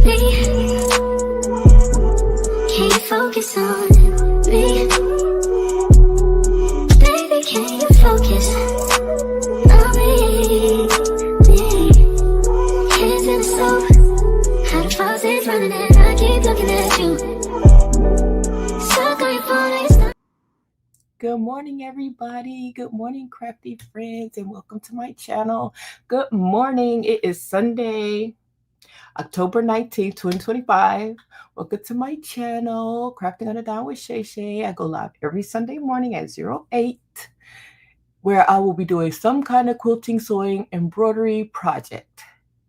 Can you focus on me? Baby, can you focus on me? Hands in the soap, how the faucet's running and I keep looking at you. Stuck on your phone. Good morning, everybody. Good morning, crafty friends, and welcome to my channel. Good morning. It is Sunday, October 19th, 2025. Welcome to my channel, Crafting on a Dime with ShayShay. I go live every Sunday morning at 08, where I will be doing some kind of quilting, sewing, embroidery project.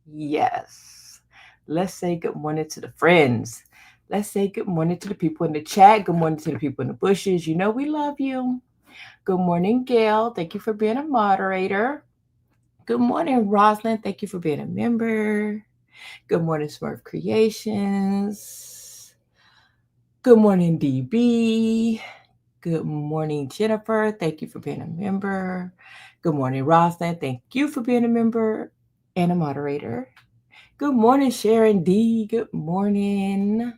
Yes. Let's say good morning to the friends. Let's say good morning to the people in the chat. Good morning to the people in the bushes. You know we love you. Good morning, Gayle. Thank you for being a moderator. Good morning, Rosalind. Thank you for being a member. Good morning, Smurf Creations. Good morning, DB. Good morning, Jennifer. Thank you for being a member. Good morning, Rosalind. Thank you for being a member and a moderator. Good morning, Sharon D. Good morning.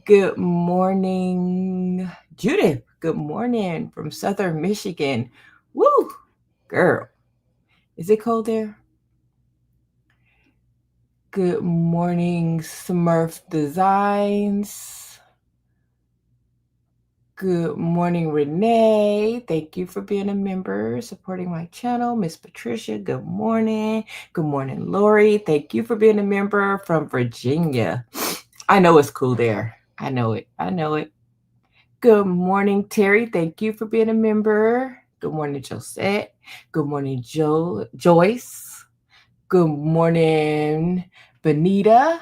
Good morning, Judith. Good morning from Southern Michigan. Woo, girl. Is it cold there? Good morning, Smurf Designs. Good morning, Renee. Thank you for being a member, supporting my channel. Miss Patricia, good morning. Good morning, Lori. Thank you for being a member from Virginia. I know it's cool there. I know it. I know it. Good morning, Terry. Thank you for being a member. Good morning, Josette. Good morning, Joyce. Good morning, Benita.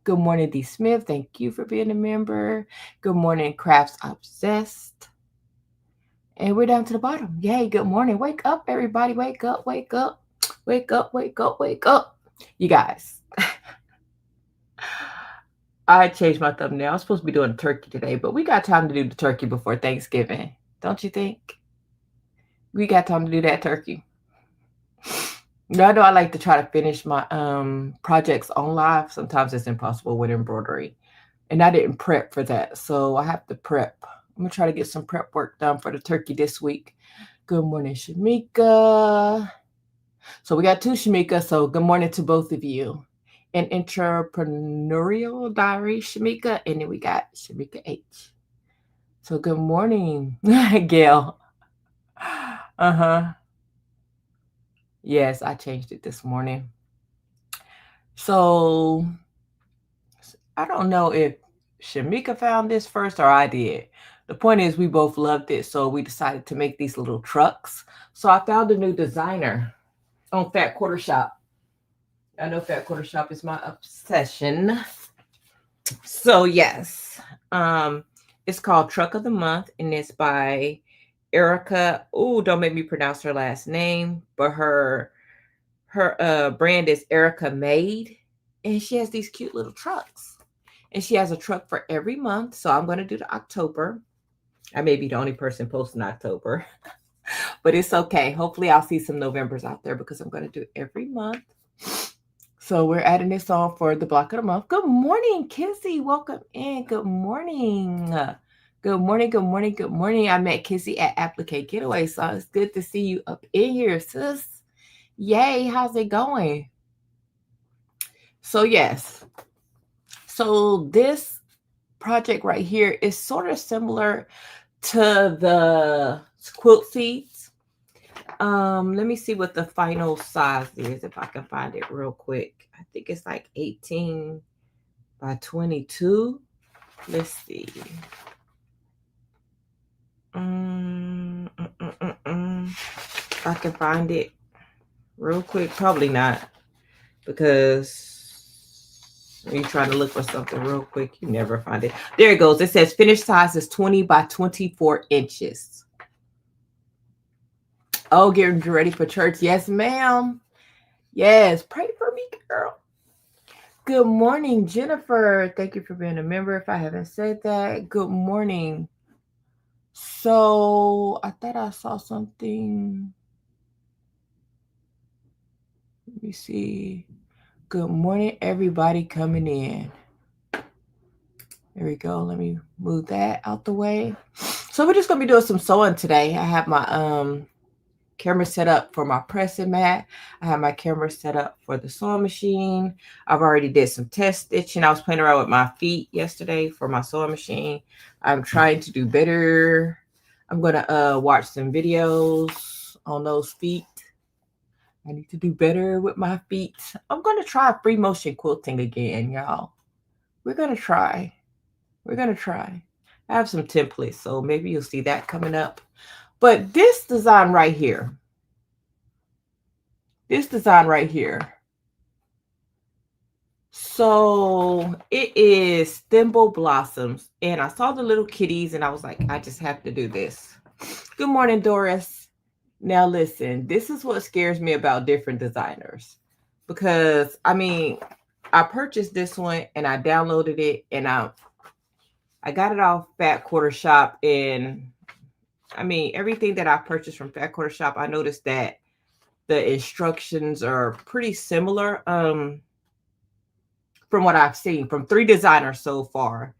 Good morning, D. Smith. Thank you for being a member. Good morning, Crafts Obsessed. And we're down to the bottom. Yay, good morning. Wake up, everybody. Wake up, wake up. Wake up, wake up, wake up. You guys. I changed my thumbnail. I was supposed to be doing turkey today, but we got time to do the turkey before Thanksgiving. Don't you think? We got time to do that turkey. I know I like to try to finish my projects on live. Sometimes it's impossible with embroidery. And I didn't prep for that, so I have to prep. I'm going to try to get some prep work done for the turkey this week. Good morning, Shamika. So we got two Shamika, so good morning to both of you. An entrepreneurial diary, Shamika, and then we got Shamika H. So good morning, Gayle. Yes, I changed it this morning. So I don't know if Shamika found this first or I did. The point is we both loved it, so we decided to make these little trucks. So I found a new designer on Fat Quarter Shop. I know Fat Quarter Shop is my obsession. So yes, it's called Truck of the Month, and it's by Erica. Oh, don't make me pronounce her last name, but her brand is Erica Made, and she has these cute little trucks. And she has a truck for every month. So I'm going to do the October. I may be the only person posting October, but it's okay. Hopefully I'll see some Novembers out there because I'm going to do every month. So we're adding this on for the block of the month. Good morning, Kizzy. Welcome in. Good morning. Good morning, good morning, good morning. I met Kizzy at Applique Getaway, so it's good to see you up in here, sis. Yay, how's it going? So yes. So this project right here is sort of similar to the quilt seeds. Let me see what the final size is, if I can find it real quick. I think it's like 18 by 22. Let's see. If I can find it real quick. Probably not, because when you're trying to look for something real quick, you never find it. There it goes. It says finished size is 20 by 24 inches. Oh, getting ready for church. Yes, ma'am. Yes, pray for me, girl. Good morning, Jennifer. Thank you for being a member. If I haven't said that, good morning. So I thought I saw something. Let me see. Good morning, everybody coming in. There we go. Let me move that out the way. So we're just going to be doing some sewing today. I have my camera set up for my pressing mat. I have my camera set up for the sewing machine. I've already did some test stitching. I was playing around with my feet yesterday for my sewing machine. I'm trying to do better. I'm going to watch some videos on those feet. I need to do better with my feet. I'm going to try free motion quilting again, y'all. We're going to try. We're going to try. I have some templates, so maybe you'll see that coming up. But this design right here, so it is thimble blossoms. And I saw the little kitties and I was like, I just have to do this. Good morning, Doris. Now listen, this is what scares me about different designers. Because, I mean, I purchased this one and I downloaded it and I got it off Fat Quarter Shop. And I mean, everything that I purchased from Fat Quarter Shop, I noticed that the instructions are pretty similar from what I've seen from 3 designers so far.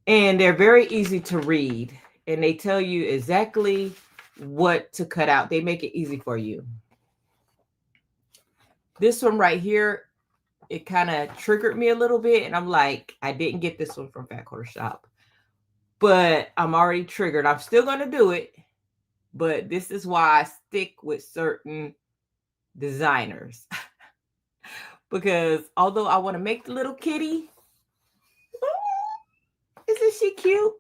And they're very easy to read. And they tell you exactly what to cut out. They make it easy for you. This one right here, it kind of triggered me a little bit. And I'm like, I didn't get this one from Fat Quarter Shop. But I'm already triggered. I'm still going to do it. But this is why I stick with certain designers. Because although I want to make the little kitty, isn't she cute?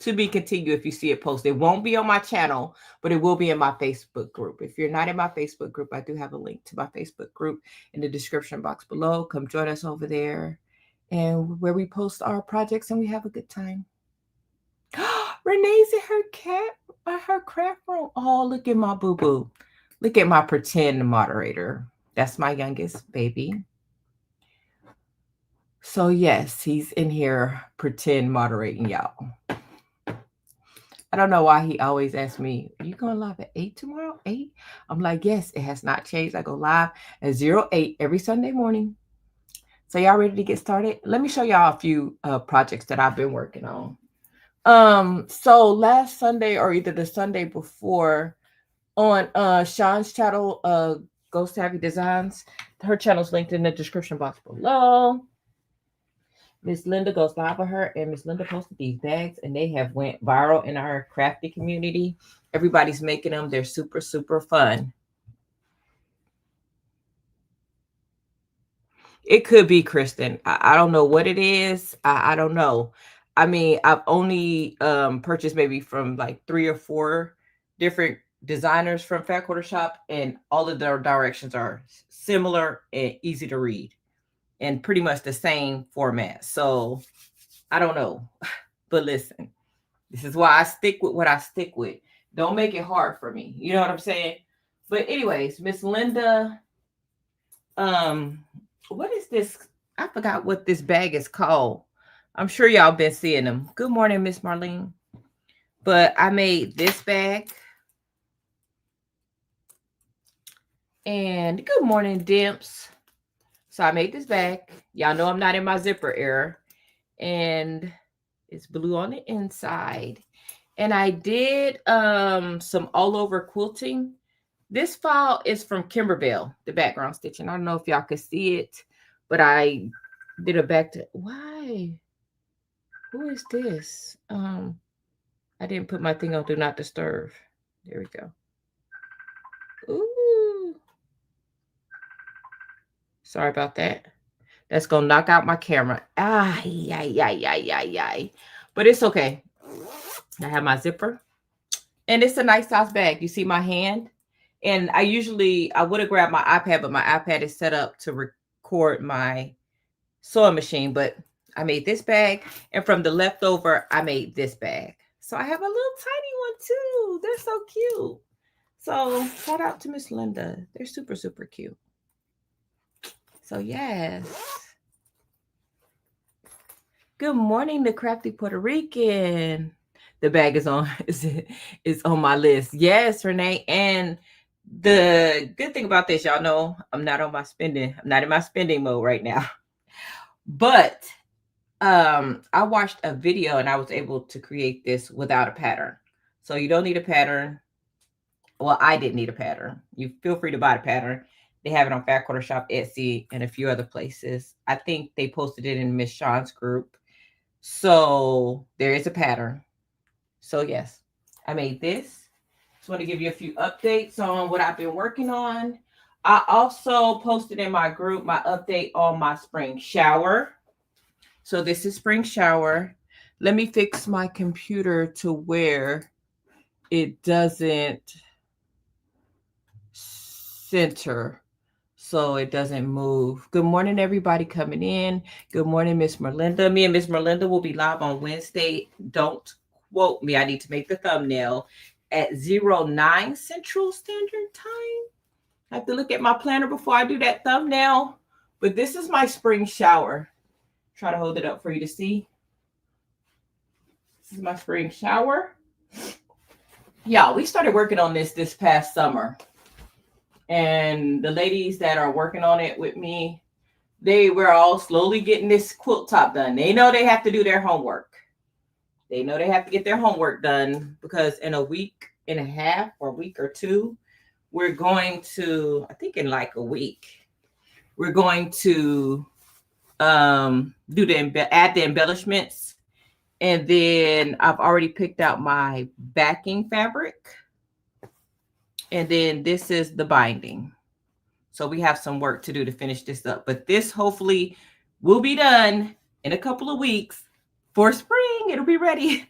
To be continued if you see it posted. It won't be on my channel, but it will be in my Facebook group. If you're not in my Facebook group, I do have a link to my Facebook group in the description box below. Come join us over there, and where we post our projects and we have a good time. Renee's in her craft room. Oh, look at my boo-boo. Look at my pretend moderator. That's my youngest baby. So yes, he's in here pretend moderating y'all. I don't know why he always asks me, are you going live at 8 tomorrow? 8? I'm like, yes, it has not changed. I go live at 08 every Sunday morning. So y'all ready to get started? Let me show y'all a few projects that I've been working on. So last Sunday or either the Sunday before on Shon's channel, Ghost Happy Designs, her channel's linked in the description box below. Miss Linda goes live with her, and Miss Linda posted these bags, and they have went viral in our crafting community. Everybody's making them. They're super, super fun. It could be Kristen. I don't know what it is. I don't know. I mean, I've only purchased maybe from like 3 or 4 different designers from Fat Quarter Shop, and all of their directions are similar and easy to read. And pretty much the same format. So I don't know. But listen, this is why I stick with what I stick with. Don't make it hard for me. You know what I'm saying? But anyways, Miss Linda, what is this? I forgot what this bag is called. I'm sure y'all been seeing them. Good morning, Miss Marlene. But I made this bag. And good morning, Dimps. So I made this bag. Y'all know I'm not in my zipper era. And it's blue on the inside. And I did some all over quilting. This file is from Kimberbell, the background stitching. I don't know if y'all could see it, but I did a back to why? Who is this? I didn't put my thing on do not disturb. There we go. Ooh. Sorry about that. That's going to knock out my camera. But it's okay. I have my zipper. And it's a nice size bag. You see my hand? And I would have grabbed my iPad, but my iPad is set up to record my sewing machine. But I made this bag. And from the leftover, I made this bag. So I have a little tiny one too. They're so cute. So shout out to Miss Linda. They're super, super cute. So yes. Good morning, the crafty Puerto Rican. The bag is on my list. Yes, Renee. And The good thing about this, y'all know I'm not in my spending mode right now. But I watched a video and I was able to create this without a pattern. So you don't need a pattern. Well, I didn't need a pattern. You feel free to buy the pattern. They have it on Fat Quarter Shop, Etsy, and a few other places. I think they posted it in Miss Shon's group. So there is a pattern. So yes, I made this. Just want to give you a few updates on what I've been working on. I also posted in my group my update on my spring shower. So this is spring shower. Let me fix my computer to where it doesn't center, so it doesn't move. Good morning, everybody coming in. Good morning, Miss Merlinda. Me and Miss Merlinda will be live on Wednesday. Don't quote me. I need to make the thumbnail at 09 Central Standard Time. I have to look at my planner before I do that thumbnail. But this is my spring shower. Try to hold it up for you to see. This is my spring shower. Yeah, we started working on this past summer. And the ladies that are working on it with me, they were all slowly getting this quilt top done. They know they have to do their homework. They know they have to get their homework done because in a week and a half or a week or two, we're going to, I think in like a week, we're going to add the embellishments. And then I've already picked out my backing fabric. And then this is the binding. So we have some work to do to finish this up. But this hopefully will be done in a couple of weeks for spring. It'll be ready.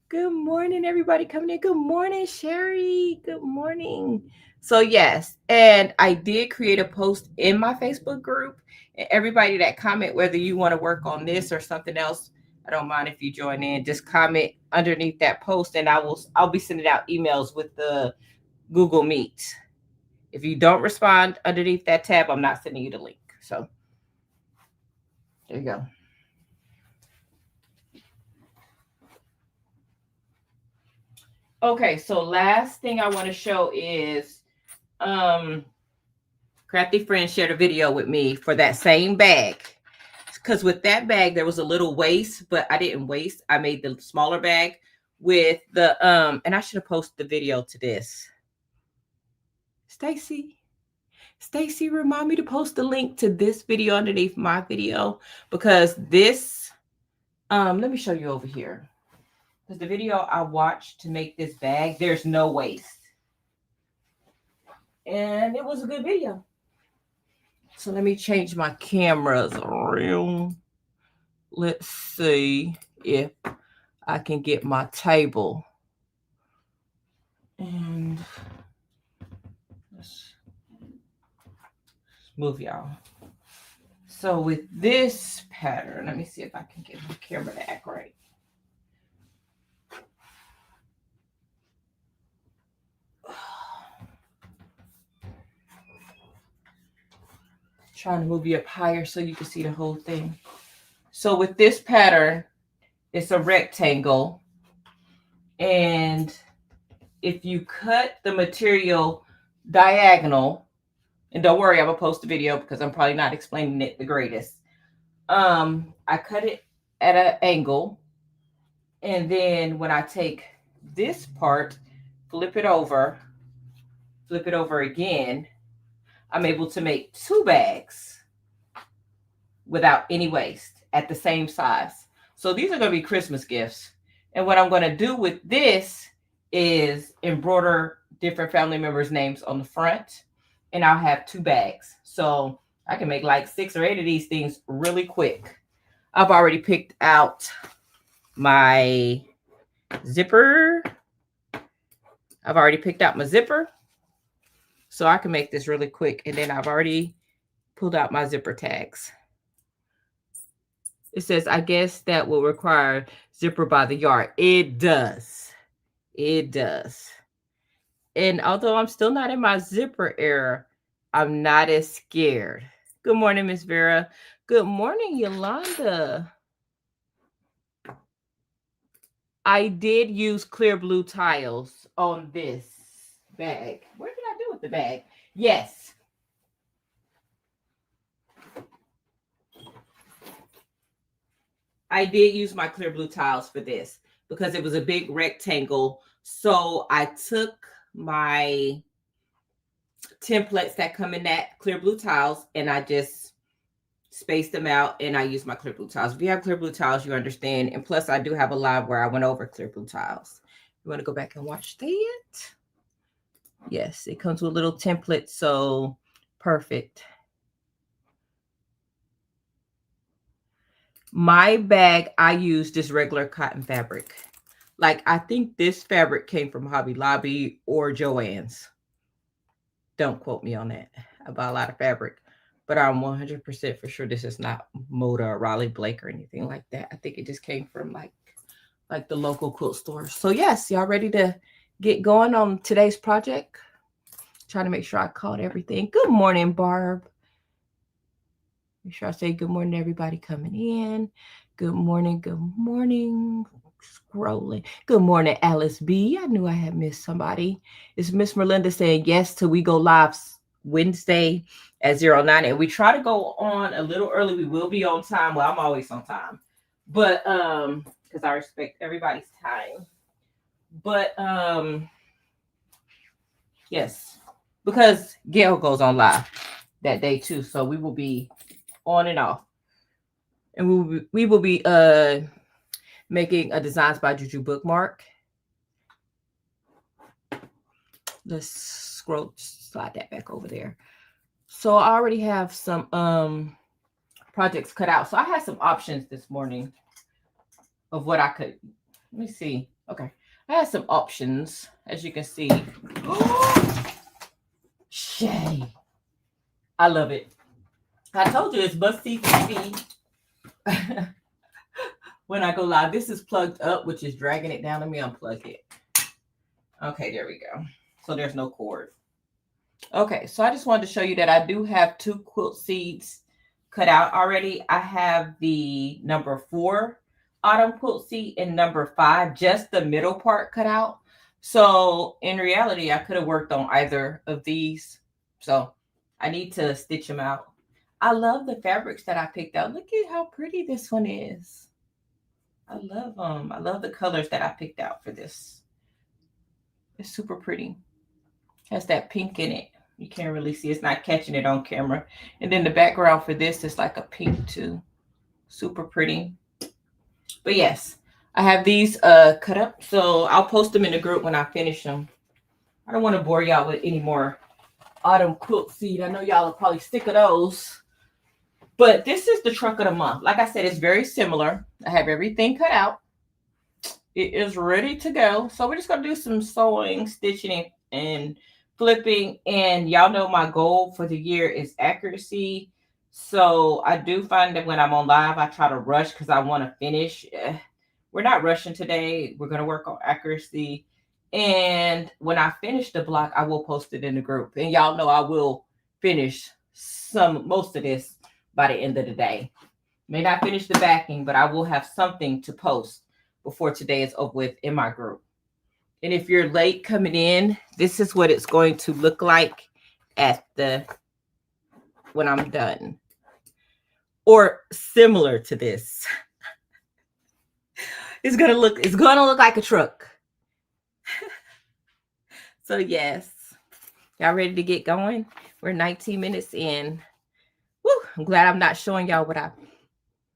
Good morning, everybody coming in. Good morning, Sherry. Good morning. So yes, and I did create a post in my Facebook group. And everybody that comment, whether you want to work on this or something else, I don't mind if you join in. Just comment underneath that post, and I'll be sending out emails with the Google Meet. If you don't respond underneath that tab, I'm not sending you the link. So there you go. Okay, so last thing I want to show is Crafty Friend shared a video with me for that same bag. Because with that bag, there was a little waist, but I didn't waste. I made the smaller bag with the, and I should have posted the video to this. Stacey, remind me to post the link to this video underneath my video. Because this, let me show you over here. Because the video I watched to make this bag, there's no waist. And it was a good video. So let me change my cameras around. Let's see if I can get my table. And let's move y'all. So with this pattern, let me see if I can get my camera to act right. Trying to move you up higher so you can see the whole thing. So with this pattern, it's a rectangle. And if you cut the material diagonal, and don't worry, I'm going to post a video because I'm probably not explaining it the greatest. I cut it at an angle. And then when I take this part, flip it over again, I'm able to make two bags without any waste at the same size. So these are going to be Christmas gifts. And what I'm going to do with this is embroider different family members' names on the front. And I'll have two bags. So I can make like 6 or 8 of these things really quick. I've already picked out my zipper. So I can make this really quick. And then I've already pulled out my zipper tags. It says, I guess that will require zipper by the yard. It does. It does. And although I'm still not in my zipper era, I'm not as scared. Good morning, Miss Vera. Good morning, Yolanda. I did use clear blue tiles on this. bag. What did I do with the bag? Yes. I did use my clear blue tiles for this because it was a big rectangle. So I took my templates that come in that clear blue tiles and I just spaced them out and I used my clear blue tiles. If you have clear blue tiles, you understand. And plus I do have a live where I went over clear blue tiles. You want to go back and watch that? Yes, it comes with a little template. So perfect. My bag, I used this regular cotton fabric. Like, I think this fabric came from Hobby Lobby or Joann's. Don't quote me on that. I buy a lot of fabric, but I'm 100% for sure this is not Moda or Raleigh Blake or anything like that. I think it just came from like the local quilt store. So yes, y'all ready to get going on today's project? Trying to make sure I caught everything. Good morning, Barb. Make sure I say good morning to everybody coming in. Good morning. Good morning. Scrolling. Good morning, Alice B. I knew I had missed somebody. It's Miss Merlinda saying yes till we go live Wednesday at 09. And we try to go on a little early. We will be on time. Well, I'm always on time. But because I respect everybody's time. But yes. Because Gayle goes on live that day too. So we will be on and off. And we will be making a Designs by JuJu bookmark. Let's slide that back over there. So I already have some projects cut out. So I had some options this morning of what I could. Let me see. Okay. I had some options, as you can see. Shay. I love it. I told you it's must-see TV. When I go live, this is plugged up, which is dragging it down. Let me unplug it. Okay, there we go. So there's no cord. Okay, so I just wanted to show you that I do have 2 quilt seeds cut out already. I have the number 4 autumn quilt seed and number 5, just the middle part cut out. So in reality, I could have worked on either of these. So I need to stitch them out. I love the fabrics that I picked out. Look at how pretty this one is. I love them. I love the colors that I picked out for this. It's super pretty. Has that pink in it. You can't really see. It's not catching it on camera. And then the background for this is like a pink too. Super pretty. But yes, I have these cut up. So I'll post them in the group when I finish them. I don't want to bore y'all with any more autumn quilt seed. I know y'all are probably sick of those. But this is the truck of the month. Like I said, it's very similar. I have everything cut out. It is ready to go. So we're just going to do some sewing, stitching, and flipping. And y'all know my goal for the year is accuracy. So I do find that when I'm on live, I try to rush because I want to finish. We're not rushing today. We're going to work on accuracy. And when I finish the block, I will post it in the group. And y'all know I will finish most of this by the end of the day. May not finish the backing, but I will have something to post before today is over with in my group. And if you're late coming in, this is what it's going to look like when I'm done. Or similar to this. It's gonna look like a truck. So yes. Y'all ready to get going? We're 19 minutes in. Woo, I'm glad I'm not showing y'all what I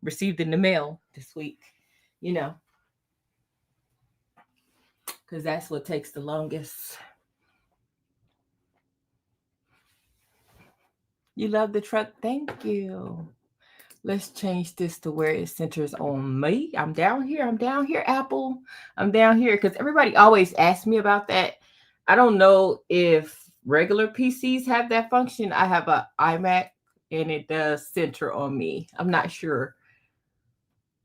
received in the mail this week, you know, because that's what takes the longest. You love the truck? Thank you. Let's change this to where it centers on me. I'm down here, Apple. I'm down here because everybody always asks me about that. I don't know if regular PCs have that function. I have an iMac. And it does center on me. I'm not sure.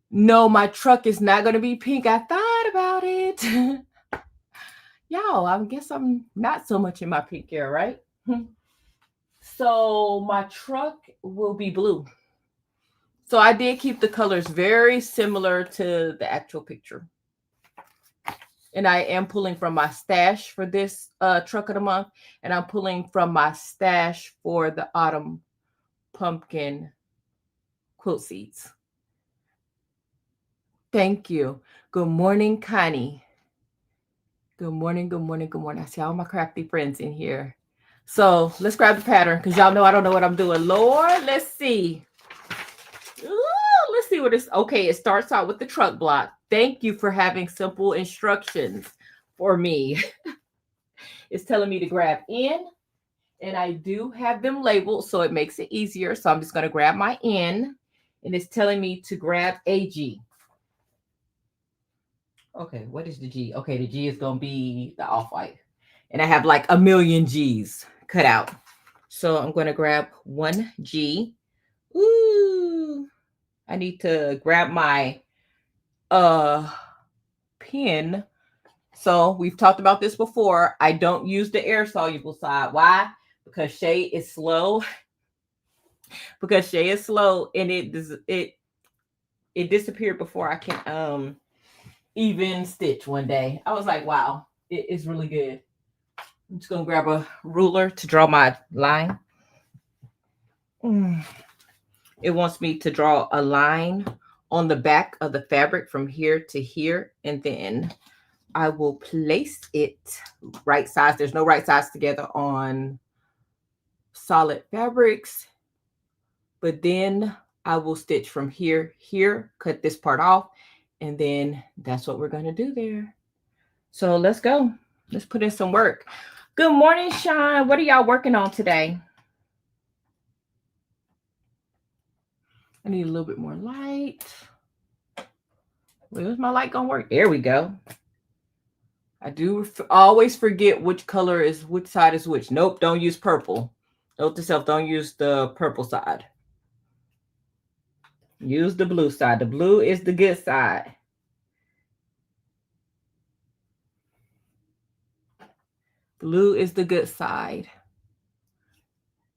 No, my truck is not going to be pink. I thought about it. Y'all, I guess I'm not so much in my pink era, right? So my truck will be blue. So I did keep the colors very similar to the actual picture. And I am pulling from my stash for this truck of the month. And I'm pulling from my stash for the autumn pumpkin quilt seeds. Thank you. Good morning, Connie. Good morning, good morning, good morning. I see all my crafty friends in here. So let's grab the pattern because y'all know I don't know what I'm doing. Lord, let's see. Ooh, let's see what it's. Okay, it starts out with the truck block. Thank you for having simple instructions for me. It's telling me to grab in, and I do have them labeled, so it makes it easier. So I'm just going to grab my N, and it's telling me to grab a G. Okay, what is the G? Okay, the G is going to be the off-white. And I have like a million G's cut out. So I'm going to grab one G. Ooh, I need to grab my pen. So we've talked about this before. I don't use the air soluble side. Why? Because Shay is slow. Because Shay is slow, and it disappeared before I can even stitch one day. I was like, wow, it is really good. I'm just gonna grab a ruler to draw my line. It wants me to draw a line on the back of the fabric from here to here, and then I will place it right sides. There's no right sides together on solid fabrics, but then I will stitch from here, cut this part off, and then that's what we're going to do there. So let's go. Let's put in some work. Good morning, Shon. What are y'all working on today? I need a little bit more light. Where's my light going to work? There we go. I do always forget which color is which side is which. Nope, don't use purple. Note to self, don't use the purple side. Use the blue side. The blue is the good side. Blue is the good side.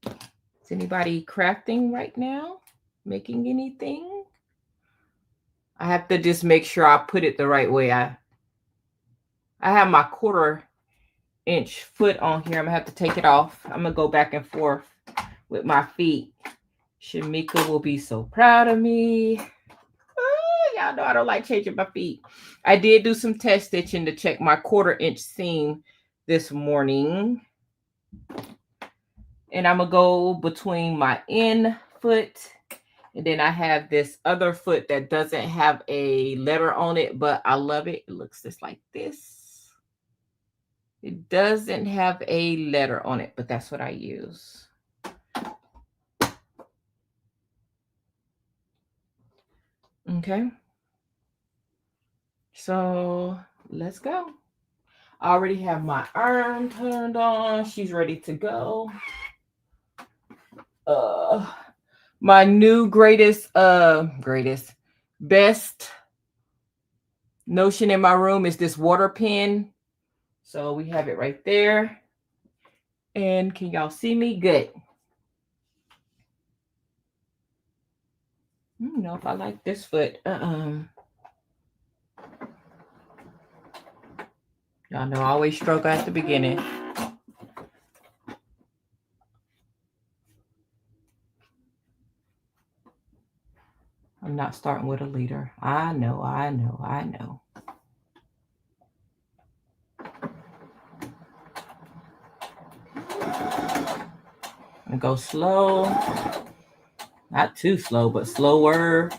Is anybody crafting right now? Making anything? I have to just make sure I put it the right way. I have my 1/4 inch foot on here. I'm gonna have to take it off. I'm gonna go back and forth with my feet. Shamika will be so proud of me. Oh, y'all know I don't like changing my feet. I did do some test stitching to check my 1/4 inch seam this morning. And I'm gonna go between my in foot, and then I have this other foot that doesn't have a letter on it, but I love it. It looks just like this. It doesn't have a letter on it, but that's what I use. Okay. So let's go. I already have my iron turned on. She's ready to go. My new best notion in my room is this water pen. So we have it right there. And can y'all see me? Good. I don't know if I like this foot. Y'all know I always struggle at the beginning. I'm not starting with a leader. I know. And go slow. Not too slow, but slower.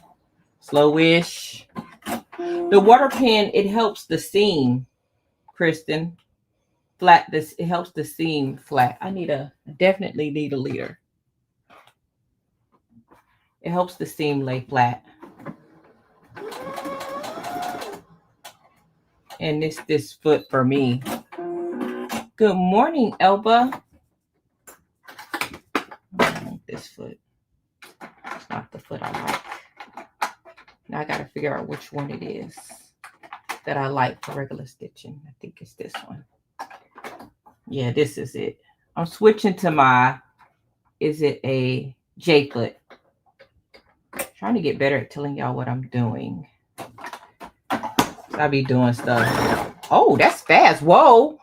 Slowish. The water pen, it helps the seam, Kristen. Flat this, it helps the seam flat. I definitely need a leader. It helps the seam lay flat. And this foot for me. Good morning, Elba. This foot. It's not the foot I like. Now I got to figure out which one it is that I like for regular stitching. I think it's this one. Yeah, this is it. I'm switching to is it a J foot? Trying to get better at telling y'all what I'm doing. I be doing stuff Oh, that's fast. Whoa.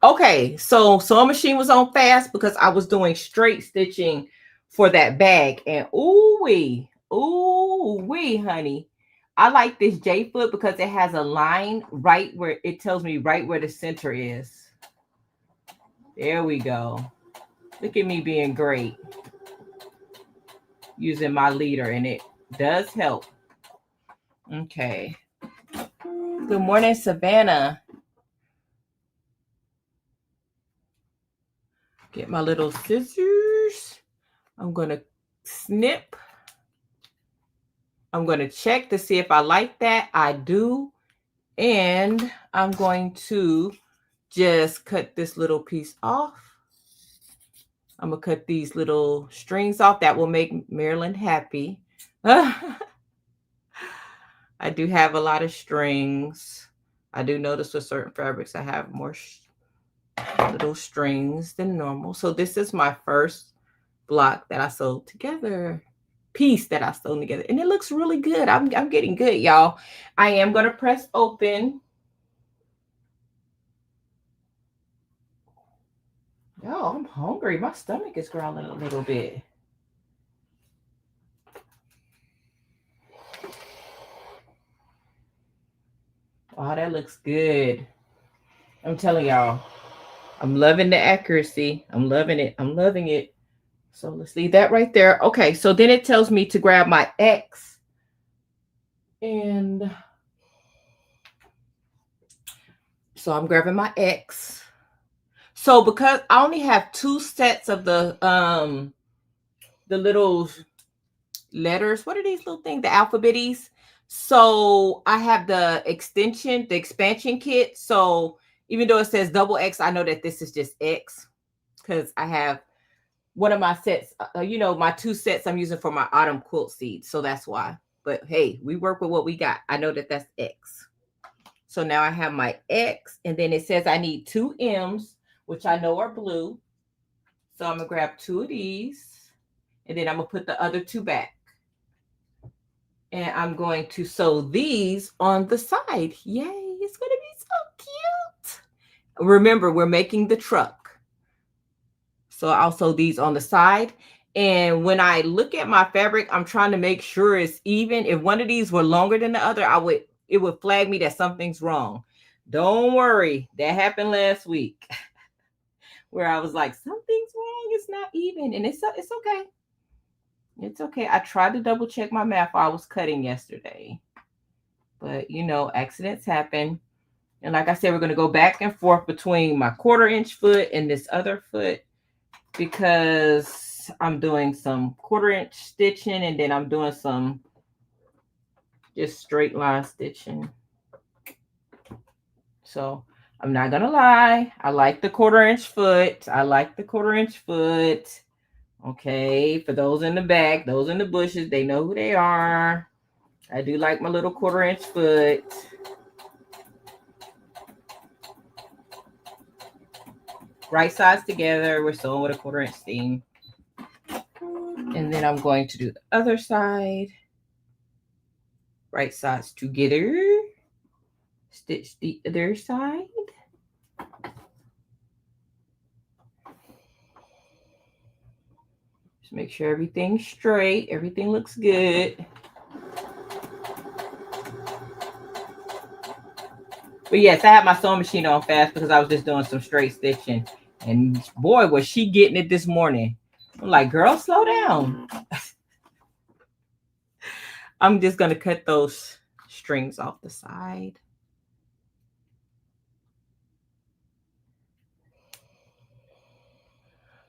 Okay, so sewing machine was on fast because I was doing straight stitching for that bag. And ooh wee, honey. I like this J foot because it has a line right where it tells me right where the center is. There we go. Look at me being great. Using my leader, and it does help. Okay. Good morning, Savannah. Get my little scissors. I'm going to snip. I'm going to check to see if I like that. I do. And I'm going to just cut this little piece off. I'm going to cut these little strings off. That will make Maryland happy. I do have a lot of strings. I do notice with certain fabrics I have more little strings than normal. So this is my first block that I sewed together. Piece that I sewn together, and it looks really good. I'm getting good, y'all. I am going to press open. Y'all, I'm hungry. My stomach is growling a little bit. Wow, that looks good. I'm telling y'all, I'm loving the accuracy. I'm loving it. I'm loving it. So let's leave that right there. Okay, so then it tells me to grab my X. And so I'm grabbing my X. So because I only have 2 sets of the little letters. What are these little things? The alphabetties. So I have the expansion kit. So even though it says double X, I know that this is just X because I have one of my sets, my 2 sets I'm using for my autumn quilt seeds. So that's why. But hey, we work with what we got. I know that that's X. So now I have my X, and then it says I need 2 M's, which I know are blue. So I'm going to grab 2 of these, and then I'm going to put the other 2 back. And I'm going to sew these on the side. Yay, it's going to be so cute. Remember, we're making the truck. So I'll sew these on the side. And when I look at my fabric, I'm trying to make sure it's even. If one of these were longer than the other, it would flag me that something's wrong. Don't worry. That happened last week where I was like, something's wrong. It's not even. And it's okay. It's okay. I tried to double check my math while I was cutting yesterday. But, accidents happen. And like I said, we're going to go back and forth between my 1/4-inch foot and this other foot because I'm doing some 1/4-inch stitching and then I'm doing some just straight line stitching. So I'm not going to lie. I like the 1/4-inch foot. I like the 1/4-inch foot. Okay, for those in the back, those in the bushes, they know who they are. I do like my little 1/4-inch foot. Right sides together. We're sewing with a 1/4-inch seam. And then I'm going to do the other side. Right sides together. Stitch the other side. Just make sure everything's straight. Everything looks good. But yes, I had my sewing machine on fast because I was just doing some straight stitching. And boy, was she getting it this morning. I'm like, girl, slow down. I'm just going to cut those strings off the side.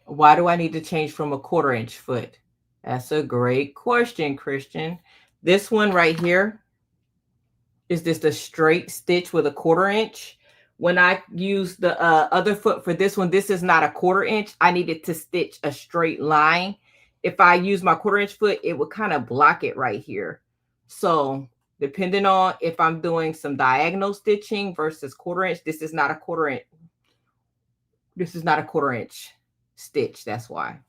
Why do I need to change from a 1/4-inch foot? That's a great question, Christian. This one right here, is this the straight stitch with a 1/4-inch? When I use the other foot for this one, this is not a 1/4-inch. I needed to stitch a straight line. If I use my 1/4-inch foot, it would kind of block it right here. So depending on if I'm doing some diagonal stitching versus 1/4-inch, this is not a 1/4-inch. This is not a 1/4-inch stitch. That's why.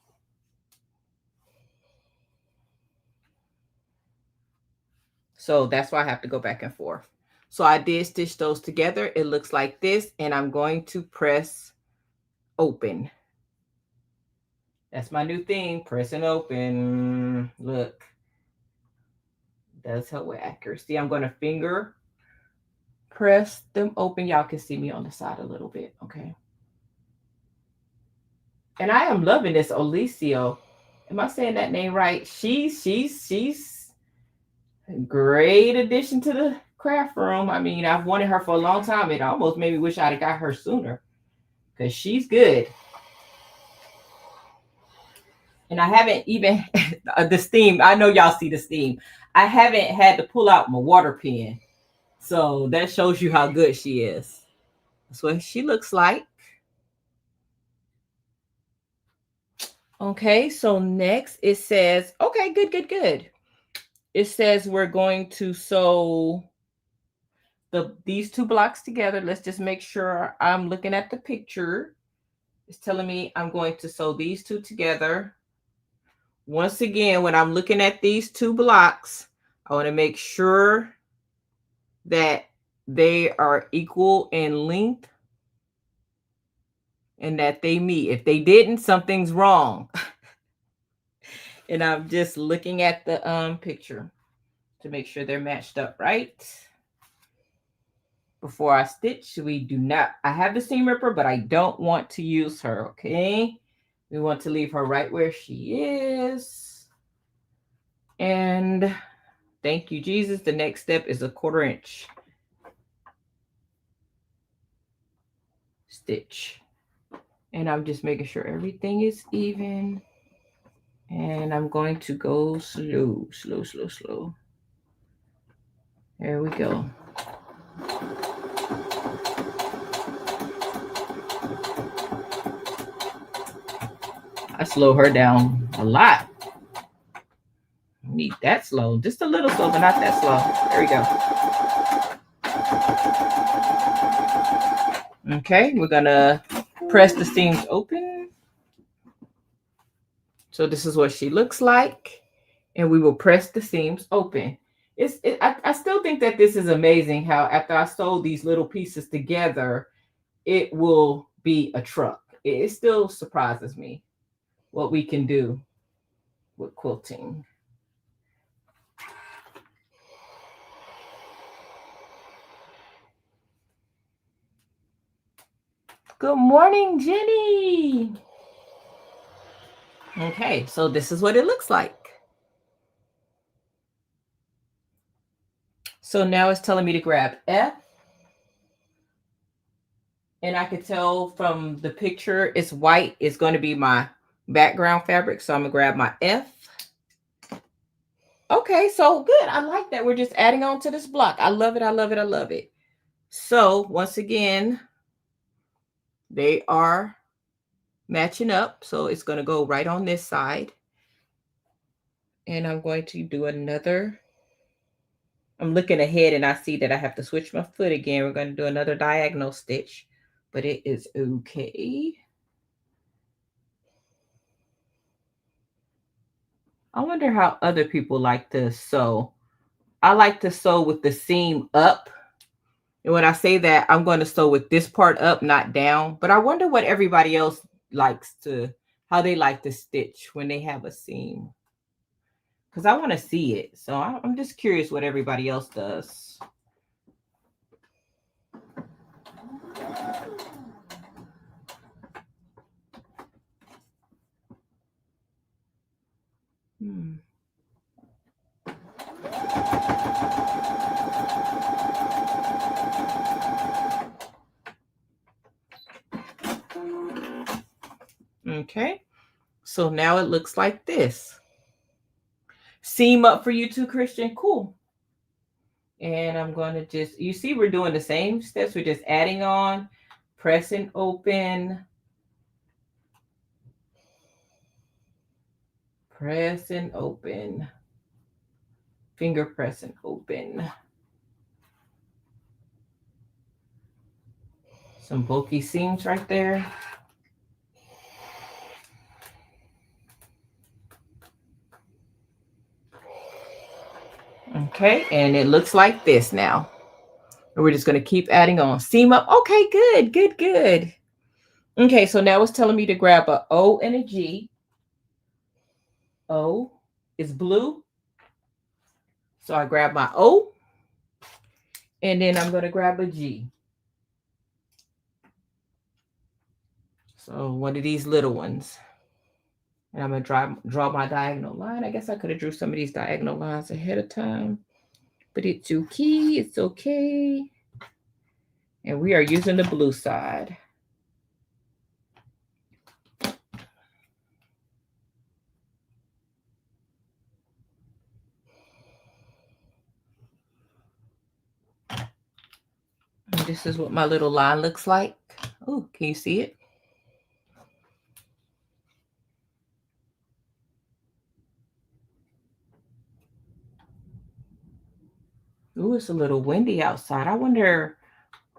So that's why I have to go back and forth. So I did stitch those together. It looks like this, and I'm going to press open. That's my new thing, press and open. Look, does help with accuracy. I'm going to finger press them open. Y'all can see me on the side a little bit, okay? And I am loving this Olicio. Am I saying that name right? She's a great addition to the craft room. I mean, I've wanted her for a long time. It almost made me wish I'd have got her sooner because she's good. And I haven't even, the steam, I know y'all see the steam. I haven't had to pull out my water pen. So that shows you how good she is. That's what she looks like. Okay, so next it says, okay, good. It says we're going to sew these two blocks together. Let's just make sure I'm looking at the picture. It's telling me I'm going to sew these two together. Once again, when I'm looking at these two blocks, I want to make sure that they are equal in length and that they meet. If they didn't, something's wrong. And I'm just looking at the picture to make sure they're matched up right. Before I stitch, we do not, I have the seam ripper, but I don't want to use her, okay? We want to leave her right where she is. And thank you, Jesus. The next step is a 1/4 inch stitch. And I'm just making sure everything is even. And I'm going to go slow. There we go. I slow her down a lot. I need that slow. Just a little slow, but not that slow. There we go. Okay, we're gonna press the seams open. So this is what she looks like. And we will press the seams open. I still think that this is amazing how after I sew these little pieces together, it will be a truck. It still surprises me what we can do with quilting. Good morning, Jenny. Okay, so this is what it looks like. So now it's telling me to grab F. And I could tell from the picture, it's white. It's going to be my background fabric. So I'm going to grab my F. Okay, so good. I like that. We're just adding on to this block. I love it. So once again, they are matching up. So it's going to go right on this side. And I'm going to do another. I'm looking ahead and I see that I have to switch my foot again. We're going to do another diagonal stitch, but it is okay. I wonder how other people like to sew. I like to sew with the seam up. And when I say that, I'm going to sew with this part up, not down. But I wonder what everybody else likes to, how they like to stitch when they have a seam. Because I want to see it. So I'm just curious what everybody else does. Okay, so now it looks like this. Seam up for you too, Christian. Cool. And I'm going to just, you see, we're doing the same steps. We're just adding on, pressing open, pressing open, finger pressing open. Some bulky seams right there. Okay, and it looks like this now. And we're just going to keep adding on. Seam up. Okay, good, good, good. Okay, so now it's telling me to grab a O and a G. O is blue. So I grab my O. And then I'm going to grab a G. So one of these little ones. And I'm going to draw my diagonal line. I guess I could have drew some of these diagonal lines ahead of time. But it's okay. It's okay. And we are using the blue side. And this is what my little line looks like. Oh, can you see it? Ooh, it's a little windy outside. I wonder,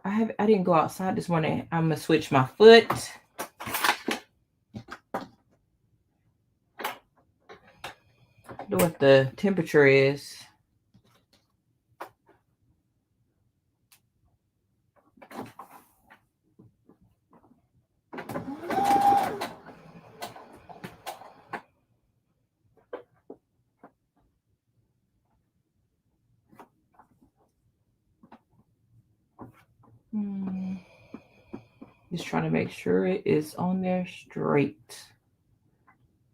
I didn't go outside this morning. I'm gonna switch my foot. Know what the temperature is. Just trying to make sure it is on there straight.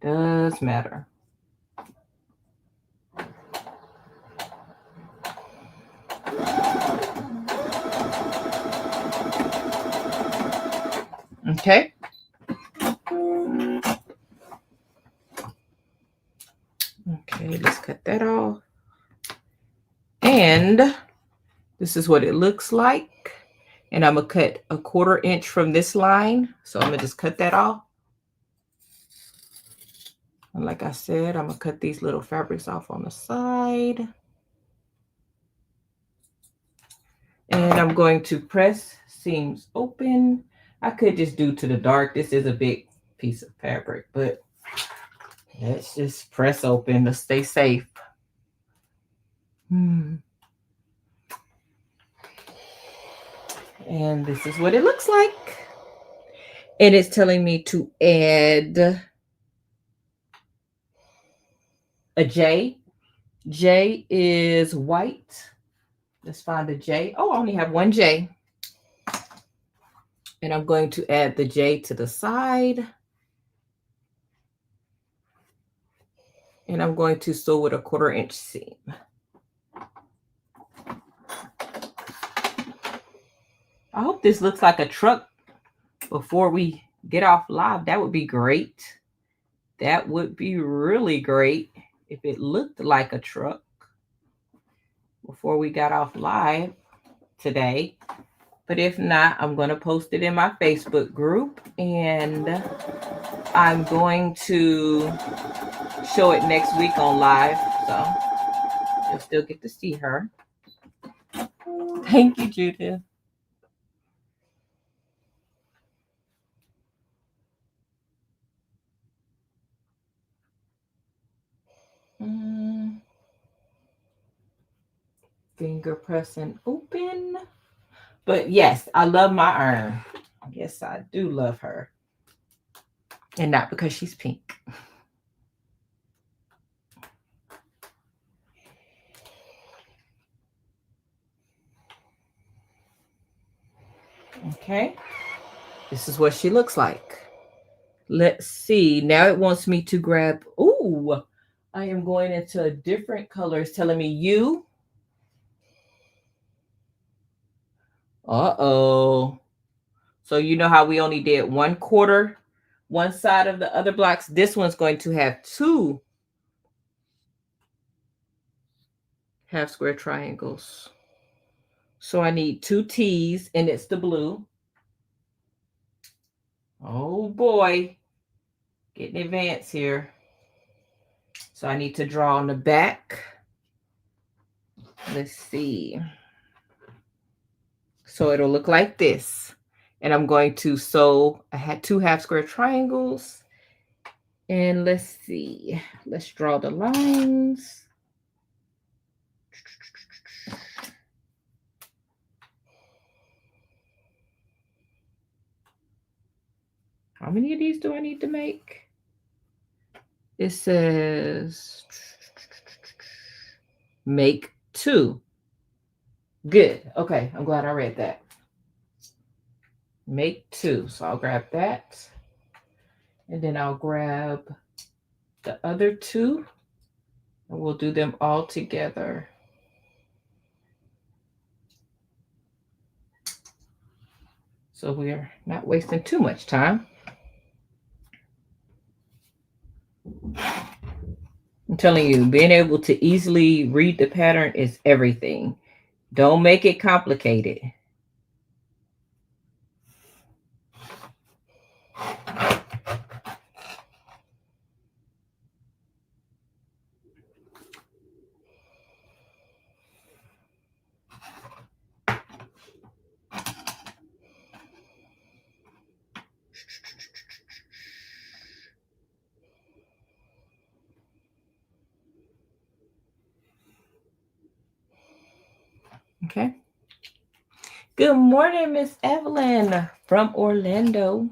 Does matter. Okay. Okay, let's cut that off. And this is what it looks like. And I'm going to cut a 1/4 inch from this line. So I'm going to just cut that off. And like I said, I'm going to cut these little fabrics off on the side. And I'm going to press seams open. I could just do to the dark. This is a big piece of fabric, but let's just press open to stay safe. And this is what it looks like. And it's telling me to add a J. J is white. Let's find a J. Oh, I only have one J. And I'm going to add the J to the side. And I'm going to sew with a 1/4 inch seam. I hope this looks like a truck before we get off live. That would be great. That would be really great if it looked like a truck before we got off live today. But if not, I'm going to post it in my Facebook group, and I'm going to show it next week on live. So you'll still get to see her. Thank you, Judith. Finger pressing open. But yes, I love my iron. Yes, I do love her. And not because she's pink. Okay. This is what she looks like. Let's see. Now it wants me to grab. Ooh, I am going into a different color. It's telling me U. Uh-oh. So you know how we only did 1/4 one side of the other blocks? This one's going to have 2 half square triangles. So I need 2 T's, and it's the blue. Oh boy. Getting advanced here. So I need to draw on the back. Let's see. So it'll look like this. And I'm going to sew, I had 2 half square triangles. And let's see. Let's draw the lines. How many of these do I need to make? It says make 2. Good. Okay, I'm glad I read that. Make 2. So I'll grab that. And then I'll grab the other 2. And we'll do them all together. So we're not wasting too much time. I'm telling you, being able to easily read the pattern is everything. Don't make it complicated. Okay. Good morning, Miss Evelyn from Orlando.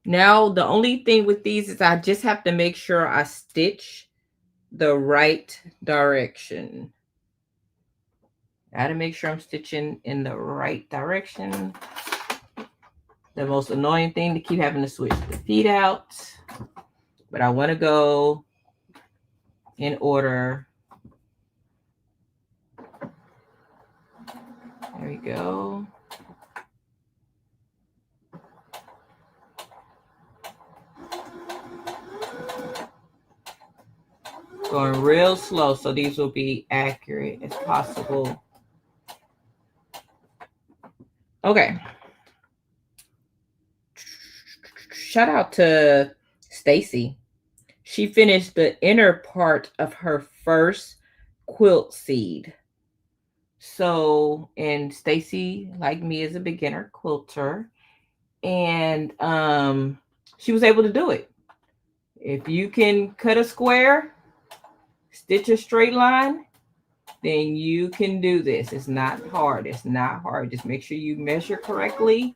Now, the only thing with these is I just have to make sure I stitch the right direction. I got to make sure I'm stitching in the right direction. The most annoying thing to keep having to switch the feet out. But I want to go in order. There we go. Going real slow so these will be accurate as possible. Okay. Shout out to Stacey. She finished the inner part of her first quilt seed. So, and Stacey, like me, is a beginner quilter. And she was able to do it. If you can cut a square, stitch a straight line, then you can do this. It's not hard. It's not hard. Just make sure you measure correctly